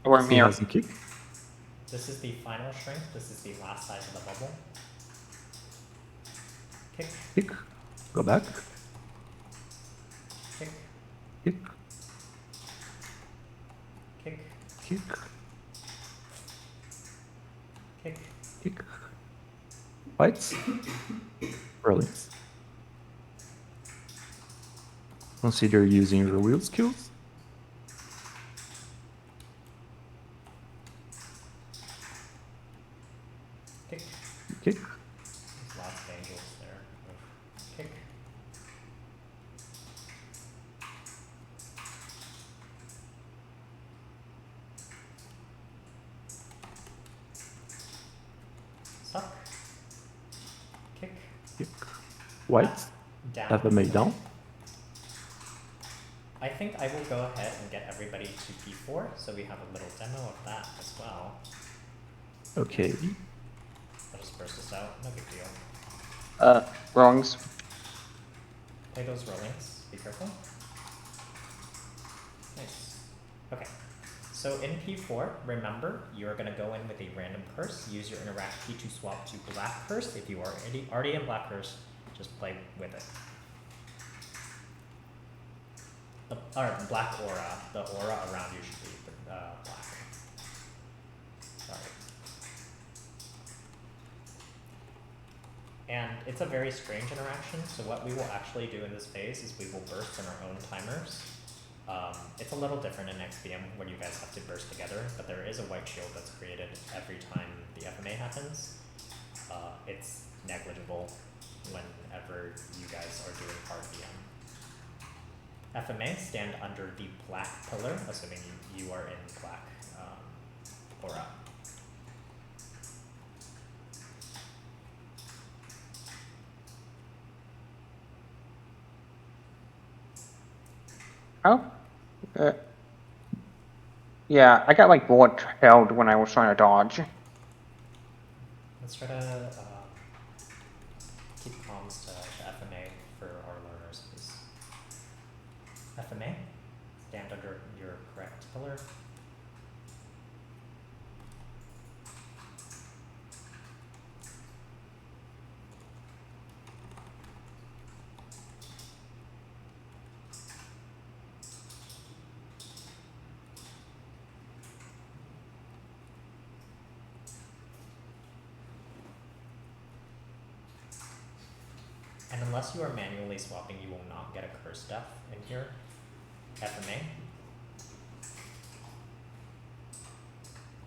Or He mirror. hasn't kicked. This is the final shrink. This is the last size of the bubble. Kick. Kick. Go back. Kick. Kick. Kick. Kick. Kick. Kick. Whites. Rollings. Consider using your wheel skills. Kick. Kick. There's lots of angles there. Kick. Suck. Kick. Kick. Whites. Down. Have a made down. I think I will go ahead and get everybody to P4, so we have a little demo of that as well. Okay. I'll just burst this out, no big deal. Wrongs. Play those rollings, be careful. Nice. Okay, so in P4, remember, you're gonna go in with a random curse, use your interact key to swap to black curse. If you are already in black curse, just play with it. Or black aura. The aura around you should be black. Sorry. And it's a very strange interaction, so what we will actually do in this phase is we will burst in our own timers. It's a little different in XPM when you guys have to burst together, but there is a white shield that's created every time the FMA happens. It's negligible whenever you guys are doing hard VM. FMA, stand under the black pillar, assuming you are in black aura. Oh? Yeah, I got like bullet held when I was trying to dodge. Let's try to keep comms to FMA for our learners, please. FMA, stand under your correct pillar. And unless you are manually swapping, you will not get a curse death in here. FMA.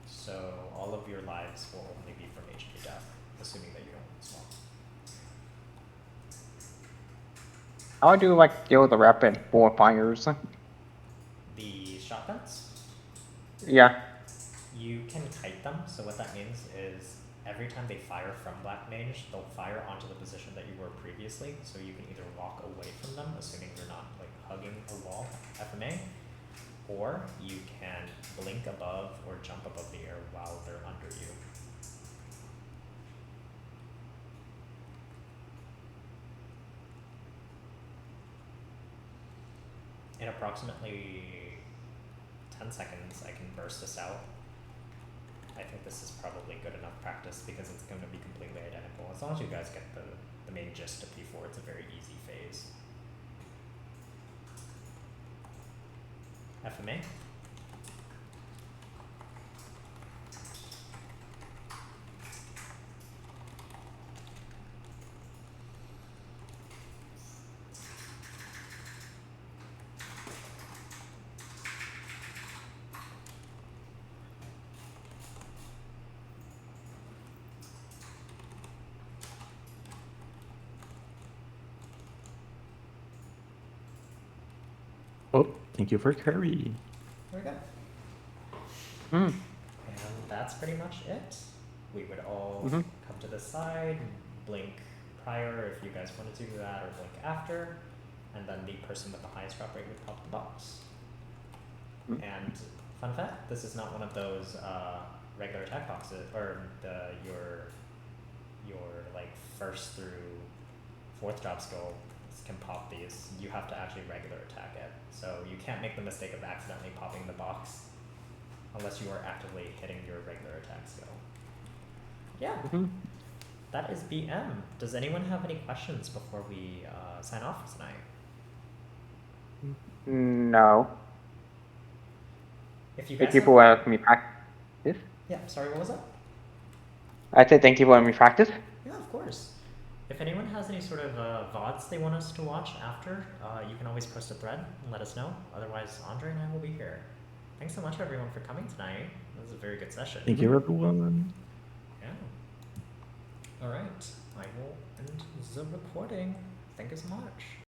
So all of your lives will only be from HP death, assuming that you don't swap. How do you like deal with the rapid 4 fires? The shotguns, Yeah. you can kite them. So what that means is every time they fire from Black Mage, they'll fire onto the position that you were previously. So you can either walk away from them, assuming you're not like hugging a wall, FMA, or you can blink above or jump above the air while they're under you. In approximately 10 seconds, I can burst this out. I think this is probably good enough practice because it's going to be completely identical. As long as you guys get the main gist of P4, it's a very easy phase. FMA. Oh, thank you for carry. Very good. Hmm. And that's pretty much it. We would all Mhm. come to the side, blink prior if you guys wanted to do that, or blink after, and then the person with the highest drop rate would pop the box. Mm. And fun fact, this is not one of those regular attack boxes, or your like first through fourth drop skill can pop these. You have to actually regular attack it. So you can't make the mistake of accidentally popping the box unless you are actively hitting your regular attack skill. Yeah, Mhm. that is BM. Does anyone have any questions before we sign off for tonight? No. If you Thank guys you have, for letting me practice. yeah, sorry, what was that? I said thank you for letting me practice. Yeah, of course. If anyone has any sort of VODs they want us to watch after, you can always post a thread and let us know. Otherwise, Andre and I will be here. Thanks so much, everyone, for coming tonight. This was a very good session. Thank you, everyone. Yeah. All right. I will end the recording. Thank you so much.